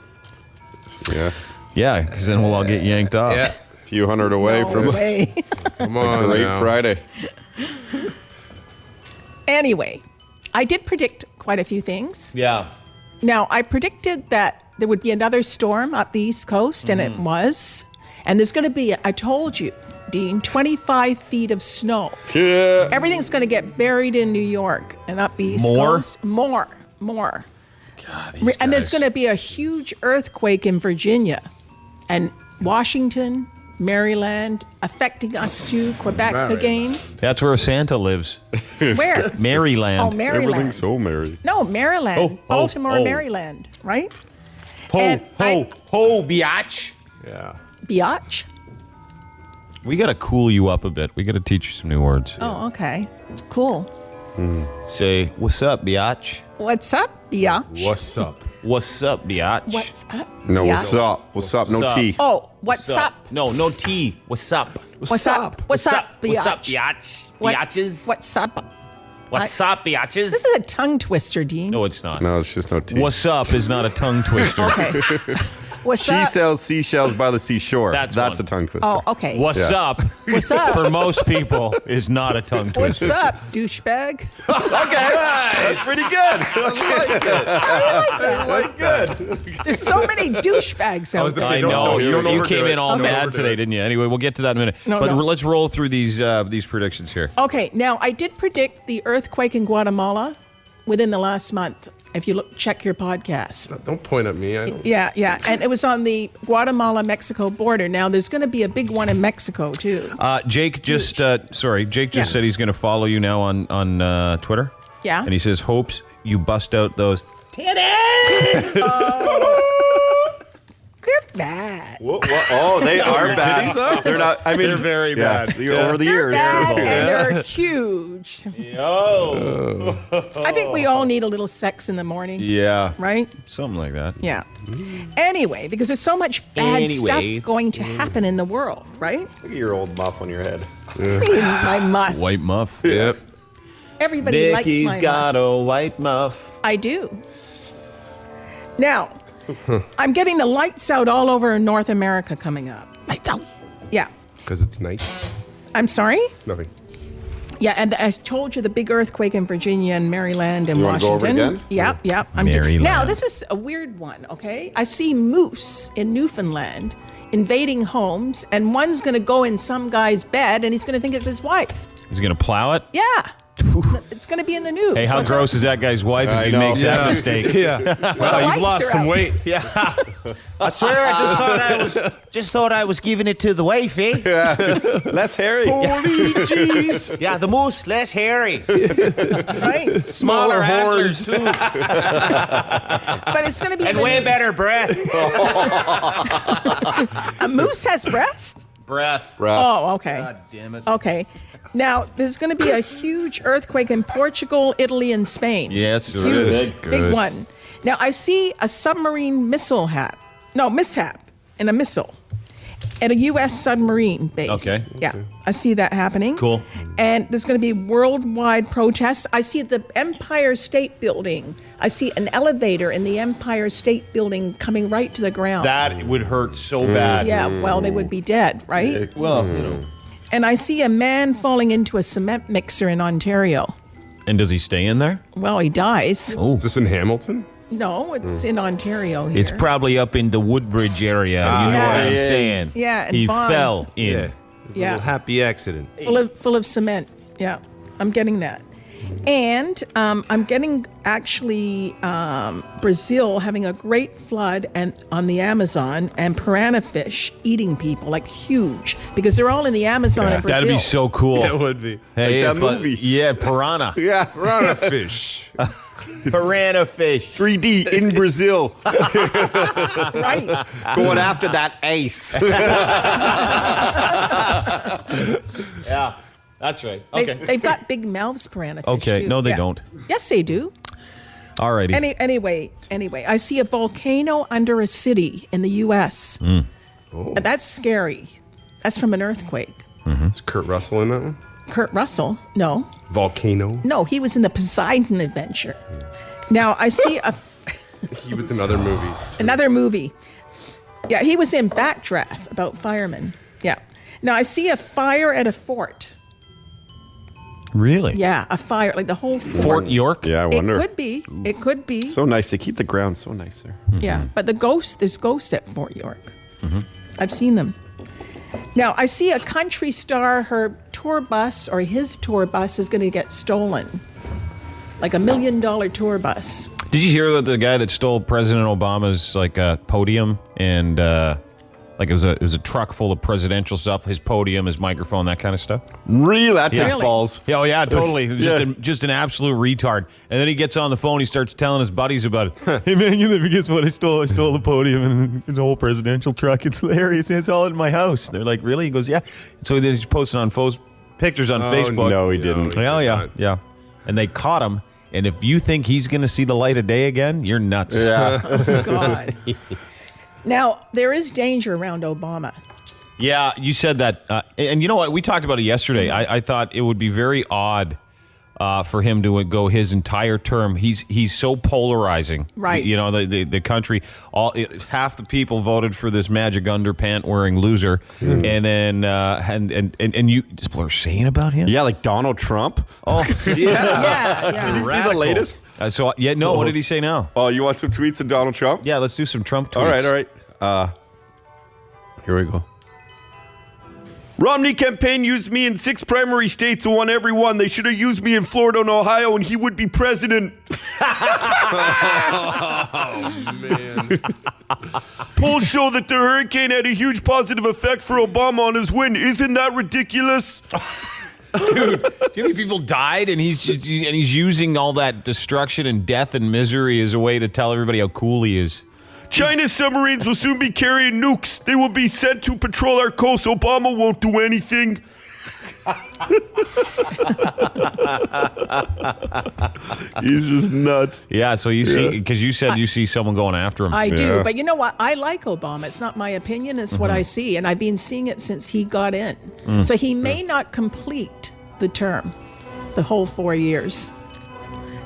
Yeah. Yeah, because then we'll all get yanked off. Yeah. A few hundred away No from way. Come a on, great now. Friday. Anyway, I did predict quite a few things. Yeah. Now, I predicted that there would be another storm up the East Coast, and it was. And there's going to be, I told you, Dean, 25 feet of snow. Yeah. Everything's going to get buried in New York and up the East More? Coast. More. God, these and there's guys. going to be a huge earthquake in Virginia and Washington, Maryland, affecting us too, Quebec again. That's where Santa lives. Where? Maryland. Oh, Maryland. Everything's so merry. No, Maryland. Oh, Baltimore, oh. Maryland, right? Ho, And ho, biatch. Yeah. Biatch? We got to cool you up a bit. We got to teach you some new words. Oh, okay. Cool. Say, what's up, biatch? What's up, biatch? What's up? What's up, biatch? What's up? No, biatch? what's up? What's up? No What's up? tea. Oh, what's up? No, no T. What's up? What's up? What's up, biatch? What's up, biatch? What- Biatches? What's up? What's up, biatches? This is a tongue twister, Dean. No, it's not. No, it's just no tea. What's up is not a tongue twister. Okay. What's She up? sells seashells by the seashore. That's a one. tongue twister. Oh, okay. What's Yeah. up? What's up? For most people, is not a tongue What's twister. up, douchebag? Okay. That's pretty good. I like that. There's so many douchebags out there. I know. You don't You overdo came it. in all Okay. mad today, didn't you? Anyway, we'll get to that in a minute. No, but no. let's roll through these predictions here. Okay, now I did predict the earthquake in Guatemala within the last month. If you check your podcast. Don't point at me. I don't. Yeah, and it was on the Guatemala-Mexico border. Now there's going to be a big one in Mexico too. Jake just said he's going to follow you now on Twitter. Yeah. And he says, hopes you bust out those Titties! They're bad. Oh, they are bad. They're not. I mean, They're very bad. Over the They're years. bad and they're huge. Yo. I think we all need a little sex in the morning. Yeah. Right? Something like that. Yeah. Anyway, because there's so much bad Anyways. stuff going to happen in the world, right? Look at your old muff on your head. My muff. White muff. Yep. Everybody likes Nikki's my got muff. a white muff. I do. Now, I'm getting the lights out all over North America coming up. Lights out. Yeah. Because it's night. I'm sorry? Nothing. Yeah, and I told you the big earthquake in Virginia and Maryland and You wanna go Washington. over it again? Yep. Maryland. Now, this is a weird one, okay? I see moose in Newfoundland invading homes, and one's going to go in some guy's bed, and he's going to think it's his wife. He's going to plow it? Yeah. It's going to be in the news. Hey, how So- gross is that guy's wife if I he know. makes that Yeah. mistake? Yeah. Well, lights you've lost are some out. weight. Yeah. I swear I just thought I was giving it to the wife, eh? Yeah. Less hairy. Holy jeez. Yeah, the moose, less hairy. Right? Smaller antlers, too. But it's going to be in And the way news. better breath. A moose has breasts? Breath. Oh, okay. God damn it. Okay. Now, there's going to be a huge earthquake in Portugal, Italy, and Spain. Yes, there Huge. is. Big one. Now, I see a submarine mishap in a missile at a U.S. submarine base. Okay. Yeah, I see that happening. Cool. And there's going to be worldwide protests. I see the Empire State Building. I see an elevator in the Empire State Building coming right to the ground. That would hurt so bad. Yeah, well, they would be dead, right? Well, you know. And I see a man falling into a cement mixer in Ontario. And does he stay in there? Well, he dies. Oh. Is this in Hamilton? No, it's in Ontario here. It's probably up in the Woodbridge area. You know what I'm saying? Yeah, and He Vaughan. fell in. Yeah. Yeah. A little happy accident. full of cement. Yeah, I'm getting that. And I'm getting actually Brazil having a great flood and on the Amazon and piranha fish eating people like huge because they're all in the Amazon in Brazil. That'd be so cool. Yeah, it would be. Hey, Like that movie. Yeah, piranha. Yeah. Piranha fish. Piranha fish. 3D in Brazil. Right. Going after that ace. Yeah, that's right. Okay. They've got big mouths, piranha fish, Okay, too. no, they Yeah. don't. Yes, they do. All righty. Anyway, I see a volcano under a city in the U.S. That's scary. That's from an earthquake. Is Kurt Russell in that one? Kurt Russell? No. Volcano? No, he was in the Poseidon Adventure. Now, I see He was in other movies. another movie. Yeah, he was in Backdraft about firemen. Yeah. Now, I see a fire at a fort. Really? Yeah, a fire, like the whole fort. Fort York? Yeah, I wonder. It could be. It could be. So nice. They keep the ground so nice there. Yeah, but there's ghosts at Fort York. I've seen them. Now, I see a country star, her tour bus or his tour bus is going to get stolen. Like $1 million tour bus. Did you hear about the guy that stole President Obama's podium and like it was a truck full of presidential stuff, his podium, his microphone, that kind of stuff? Really? That takes balls. Yeah, oh yeah, totally. Just an absolute retard. And then he gets on the phone, he starts telling his buddies about it. Hey man, you never guess what I stole? I stole the podium and the whole presidential truck. It's hilarious. It's all in my house. They're like, really? He goes, yeah. So then he's posting on pictures on Facebook. No, he didn't. Yeah. And they caught him. And if you think he's going to see the light of day again, you're nuts. Yeah. Oh, God. Now, there is danger around Obama. Yeah, you said that. And you know what? We talked about it yesterday. I thought it would be very odd for him to go his entire term. He's so polarizing. Right. You know, the country, half the people voted for this magic underpant wearing loser. And then, and you, people are saying about him? Yeah, like Donald Trump. Oh, Yeah. Did you see the latest? What did he say now? Oh, you want some tweets of Donald Trump? Yeah, let's do some Trump tweets. All right. Here we go. Romney campaign used me in 6 primary states and won every one. They should have used me in Florida and Ohio, and he would be president. Oh, man. Polls show that the hurricane had a huge positive effect for Obama on his win. Isn't that ridiculous? Dude, do you know how many people died and he's using all that destruction and death and misery as a way to tell everybody how cool he is? China's submarines will soon be carrying nukes. They will be sent to patrol our coast. Obama won't do anything. He's just nuts. Yeah, so you see, because you said you see someone going after him. I do, but you know what? I like Obama. It's not my opinion. It's what I see, and I've been seeing it since he got in. So he may not complete the term, the whole 4 years.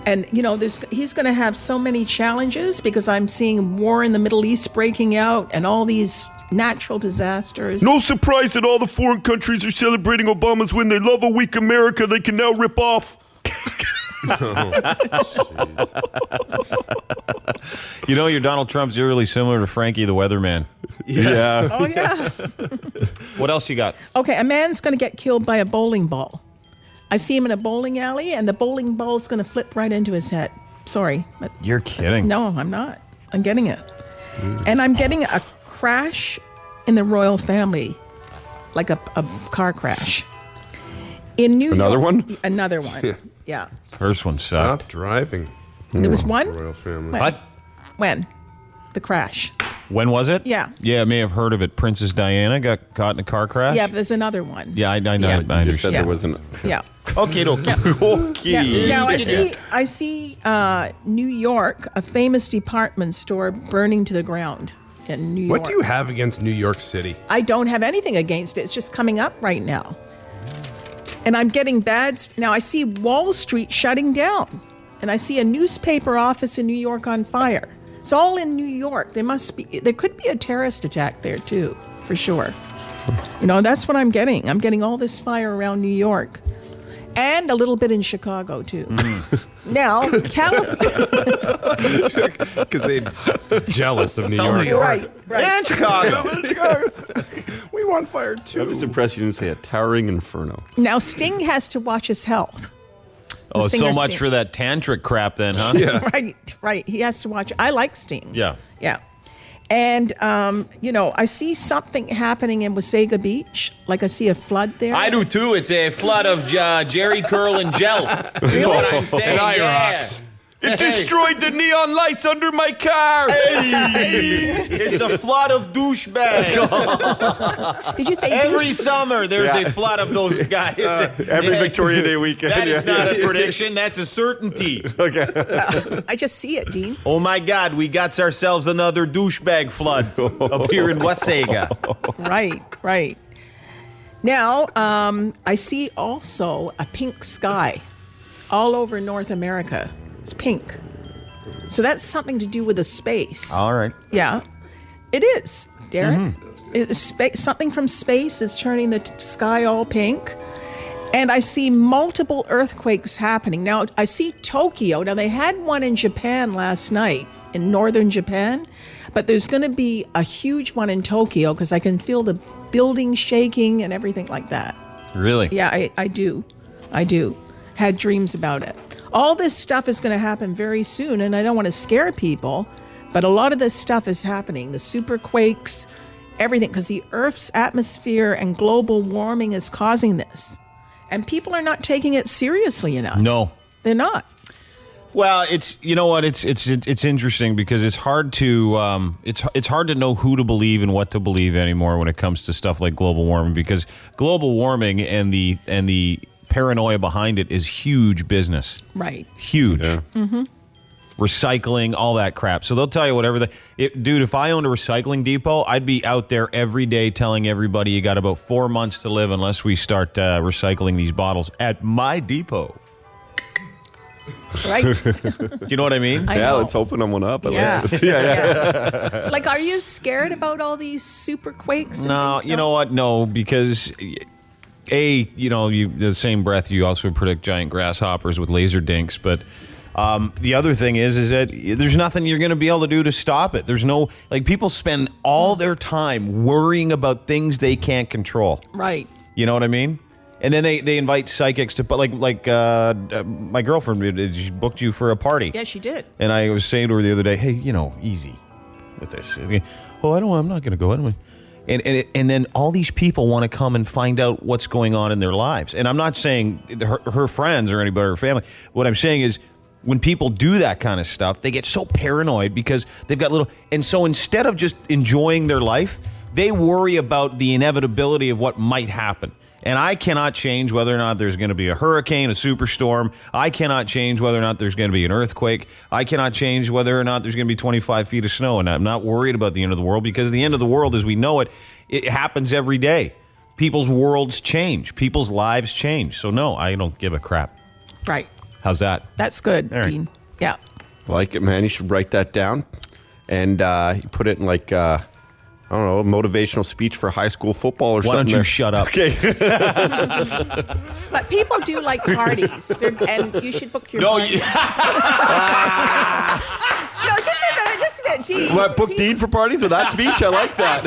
And, you know, he's going to have so many challenges because I'm seeing war in the Middle East breaking out and all these natural disasters. No surprise that all the foreign countries are celebrating Obama's win. They love a weak America they can now rip off. You know, your Donald Trump's eerily similar to Frankie the Weatherman. Yeah. Oh, yeah. What else you got? Okay, a man's going to get killed by a bowling ball. I see him in a bowling alley, and the bowling ball's going to flip right into his head. Sorry. But You're kidding. no, I'm not. I'm getting it. And I'm getting a crash in the royal family, like a car crash. In New Another York, one? Another one. Yeah. First one sucked. Stop driving. There was one? Royal family. When? What? When? The crash. When was it? Yeah. Yeah, I may have heard of it. Princess Diana got caught in a car crash. Yeah, but there's another one. Yeah, I know. Yeah. I You said understand. there wasn't. Yeah. Okay. Yeah. Now I see New York, a famous department store burning to the ground in New York. What do you have against New York City? I don't have anything against it. It's just coming up right now. And I'm getting now I see Wall Street shutting down. And I see a newspaper office in New York on fire. It's all in New York. There could be a terrorist attack there too, for sure. You know, that's what I'm getting. I'm getting all this fire around New York. And a little bit in Chicago too. Now, California. Because they're jealous of New York. Right. And Chicago. We want fire too. I'm just impressed you didn't say a towering inferno. Now, Sting has to watch his health. The Oh, so singer much Sting. for that tantric crap then, huh? Yeah. Right. He has to watch. I like Sting. Yeah. Yeah. And, you know, I see something happening in Wasaga Beach. Like I see a flood there. I do too. It's a flood of Jerry curl and gel. You know what I'm saying? And eye yeah. rocks. It destroyed the neon lights under my car. It's a flood of douchebags. Did you say every summer there's a flood of those guys? Every Victoria Day weekend. That is not a prediction. That's a certainty. Okay. I just see it, Dean. Oh my God, we got ourselves another douchebag flood up here in Wasaga. Right. Now, I see also a pink sky all over North America. It's pink. So that's something to do with the space. All right. Yeah, it is, Derek. Something from space is turning the sky all pink. And I see multiple earthquakes happening. Now, I see Tokyo. Now, they had one in Japan last night, in northern Japan. But there's going to be a huge one in Tokyo because I can feel the building shaking and everything like that. Really? Yeah, I do. Had dreams about it. All this stuff is going to happen very soon, and I don't want to scare people, but a lot of this stuff is happening. The superquakes, everything, because the Earth's atmosphere and global warming is causing this. And people are not taking it seriously enough. No. They're not. Well, it's interesting because it's hard to it's hard to know who to believe and what to believe anymore when it comes to stuff like global warming, because global warming and the paranoia behind it is huge business. Right. Huge. Yeah. Mm-hmm. Recycling, all that crap. So they'll tell you whatever. Dude, if I owned a recycling depot, I'd be out there every day telling everybody you got about 4 months to live unless we start recycling these bottles at my depot. Right. Do you know what I mean? Let's open one up. I like this. Yeah. Like, are you scared about all these super quakes? No, you know what? No, because the same breath you also predict giant grasshoppers with laser dinks, but the other thing is that there's nothing you're going to be able to do to stop it. There's no, people spend all their time worrying about things they can't control. Right. You know what I mean? And then they invite psychics to, my girlfriend, she booked you for a party. Yeah, she did. And I was saying to her the other day, hey, easy with this. Oh, I'm not going to go. And then all these people want to come and find out what's going on in their lives. And I'm not saying her friends or anybody, her family. What I'm saying is when people do that kind of stuff, they get so paranoid because they've got and so instead of just enjoying their life, they worry about the inevitability of what might happen. And I cannot change whether or not there's going to be a hurricane, a superstorm. I cannot change whether or not there's going to be an earthquake. I cannot change whether or not there's going to be 25 feet of snow. And I'm not worried about the end of the world, because the end of the world as we know it, it happens every day. People's worlds change. People's lives change. So no, I don't give a crap. Right. How's that? That's good, All right. Dean. Yeah. Like it, man. You should write that down and you put it in I don't know, a motivational speech for high school football or something. Why don't you shut up? Okay. But people do like parties, and you should book your party. No, just a minute, Dean. What, book Dean for parties with that speech? I like that.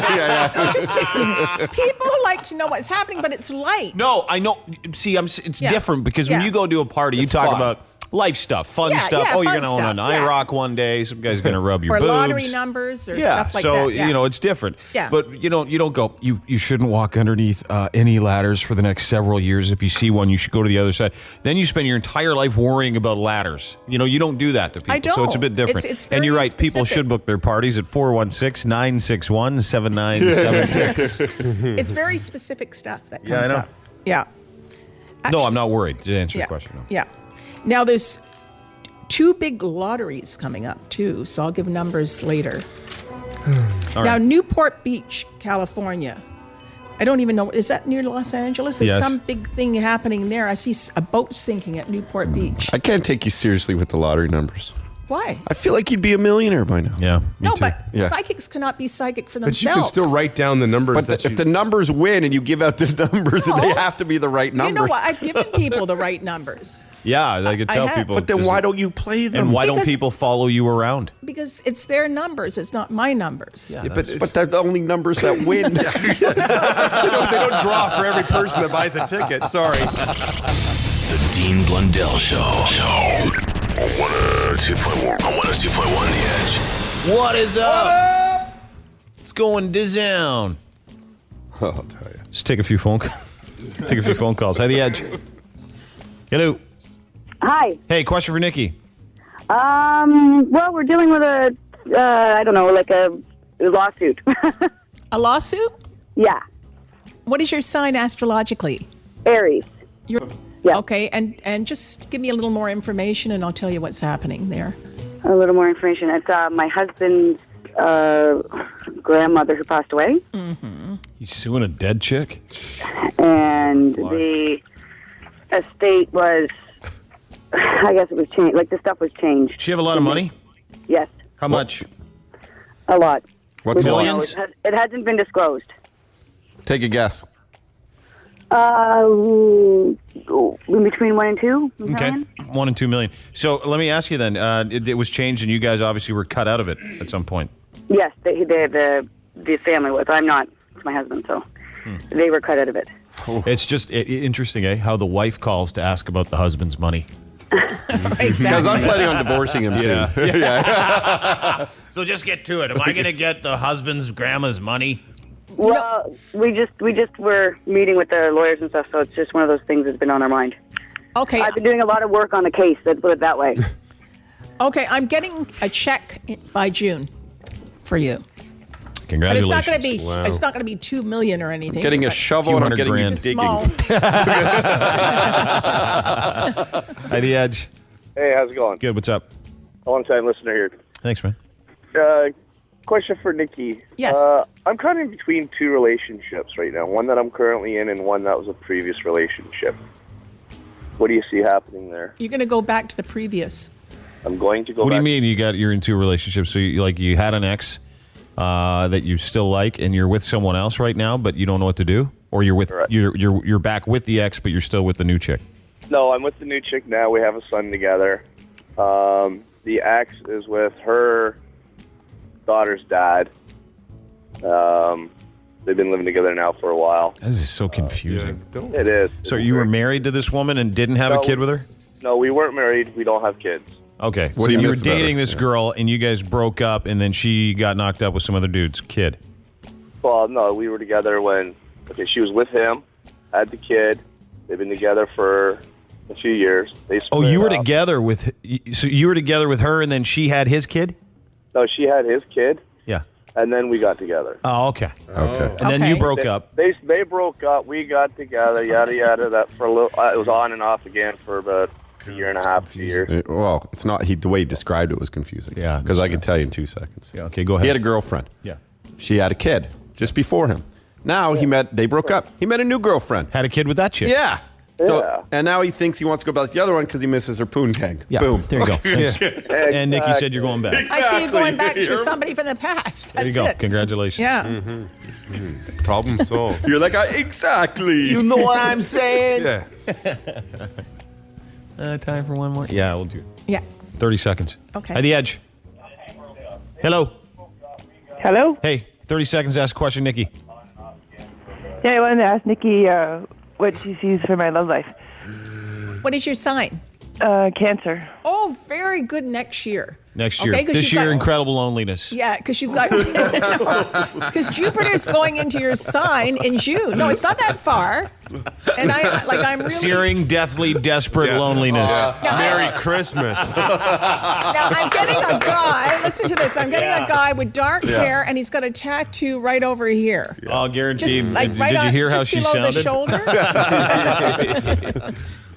No, people like to know what's happening, but it's light. No, I know. See, it's different because when you go to a party, you talk about life stuff, fun stuff. Yeah, you're fun going to own an stuff, IROC one day. Some guy's going to rub your or boobs. lottery numbers or stuff like that. So, it's different. Yeah. But you don't go, you shouldn't walk underneath any ladders for the next several years. If you see one, you should go to the other side. Then you spend your entire life worrying about ladders. You don't do that to people. I don't. So it's a bit different. It's and you're very right. People specific. should book their parties at 416-961-7976. It's very specific stuff that Yeah, I comes know. up. Yeah. No, I'm not worried. To answer your question. No. Yeah. Now, there's 2 big lotteries coming up, too, so I'll give numbers later. All Now, right. Newport Beach, California. I don't even know. Is that near Los Angeles? There's Yes. some big thing happening there. I see a boat sinking at Newport Beach. I can't take you seriously with the lottery numbers. Why? I feel like you'd be a millionaire by now. Yeah. No, but psychics cannot be psychic for But themselves. you can still write down the numbers But if the numbers win and you give out the numbers, No. they have to be the right numbers. You know what? I've given people the right numbers Yeah, I could tell have. people. But then why don't you play them? And why don't Because- people follow you around? because it's their numbers. It's not my numbers. Yeah, but they're the only numbers that win. they don't draw for every person that buys a ticket. Sorry. The Dean Blundell Show. On 102.1 The Edge. What is up? It's going down. I'll tell you. Just take a few phone calls. Hi, The Edge. Hello. Hi. Hey, question for Nikki. Well, we're dealing with a lawsuit. A lawsuit? Yeah. What is your sign astrologically? Aries. Okay, and just give me a little more information, and I'll tell you what's happening there. A little more information. It's my husband's grandmother who passed away. Mm-hmm. You suing a dead chick? And the estate was, I guess it was changed. Like, the stuff was changed. Does she have a lot of money? Yes. How much? A lot. What's millions? It hasn't been disclosed. Take a guess. In between 1 and 2 million. Okay, 1 and 2 million. So let me ask you then. It was changed, and you guys obviously were cut out of it at some point. Yes, the family was. I'm not. It's my husband, so they were cut out of it. It's just interesting, how the wife calls to ask about the husband's money. Because I'm planning on divorcing him soon. Yeah. So just get to it. Am I going to get the husband's grandma's money? Well, we just were meeting with the lawyers and stuff, so it's just one of those things that's been on our mind. Okay. I've been doing a lot of work on the case, let's put it that way. Okay, I'm getting a check by June for you. Congratulations. But it's not going to be 2 million or anything. I'm getting a shovel and I'm getting you digging. Small. Hi, The Edge. Hey, how's it going? Good, what's up? Long-time listener here. Thanks, man. Question for Nikki. Yes. I'm kind of in between two relationships right now. One that I'm currently in and one that was a previous relationship. What do you see happening there? You're going to go back to the previous. I'm going to go What back. do you mean you're in two relationships? So you had an ex that you still like, and you're with someone else right now, but you don't know what to do? Or you're with you're back with the ex, but you're still with the new chick? No, I'm with the new chick now. We have a son together. The ex is with her daughter's dad. They've been living together now for a while. This is so confusing. It is. So you were married to this woman and didn't have a kid with her? No, we weren't married. We don't have kids. Okay. What So do you you were miss about dating her? this girl, and you guys broke up, and then she got knocked up with some other dude's kid. Well, no, we were together when, she was with him, had the kid. They've been together for a few years. They Oh, you were split up. together with her, and then she had his kid? No, she had his kid. Yeah. And then we got together. Oh, okay. Okay. And then you broke up. They broke up. We got together. Yada yada. That for a little. It was on and off again for about a year and a half, 2 years. Well, it's not. The way he described it was confusing. Yeah, Because I could tell you in 2 seconds. Yeah, okay, go ahead. He had a girlfriend. Yeah. She had a kid just before him. Now they broke up. He met a new girlfriend. Had a kid with that chick. Yeah. So, Yeah. and now he thinks he wants to go back to the other one because he misses her poontang. Yeah. Boom. There you go. Thanks. And Nikki said you're going back. I see you going back to somebody from the past. There you That's go. it. Congratulations. Yeah. Problem solved. You're like, exactly. You know what I'm saying? Yeah. Time for one more? Yeah, we'll do it. Yeah. 30 seconds. Okay. Hi, The Edge. Hello. Hello? Hey, 30 seconds to ask a question, Nikki. Yeah, I wanted to ask Nikki what she sees for my love life. What is your sign? Cancer. Oh, very good next year. Next year. Okay, 'cause This you've year, got- incredible loneliness. Yeah, because you've got because Jupiter's going into your sign in June. No, it's not that far. And I'm really Searing, deathly, desperate loneliness. Merry Christmas. Now I'm getting a guy. Listen to this. I'm getting a guy with dark Yeah. hair, and he's got a tattoo right over here. I'll guarantee. Just like right Did you on- hear how just she below sounded? the shoulder.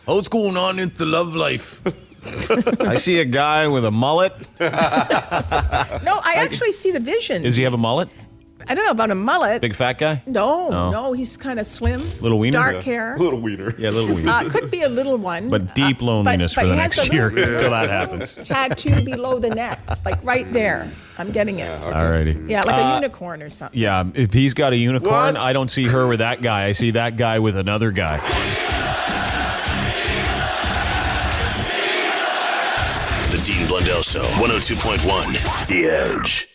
What's going on in the love life? I see a guy with a mullet. No, I actually see the vision. Does he have a mullet? I don't know about a mullet. Big fat guy? No, Oh. no, he's kind of slim. Little wiener? Dark Yeah. hair. Little wiener. Yeah, little wiener. Could be a little one. But deep loneliness but for the he has next a year little- until that happens. Tattoo below the neck, like right there. I'm getting it. Alrighty. Yeah, like a unicorn or something. Yeah, if he's got a unicorn, What? I don't see her with that guy. I see that guy with another guy. The Dean Blundell Show, 102.1 The Edge.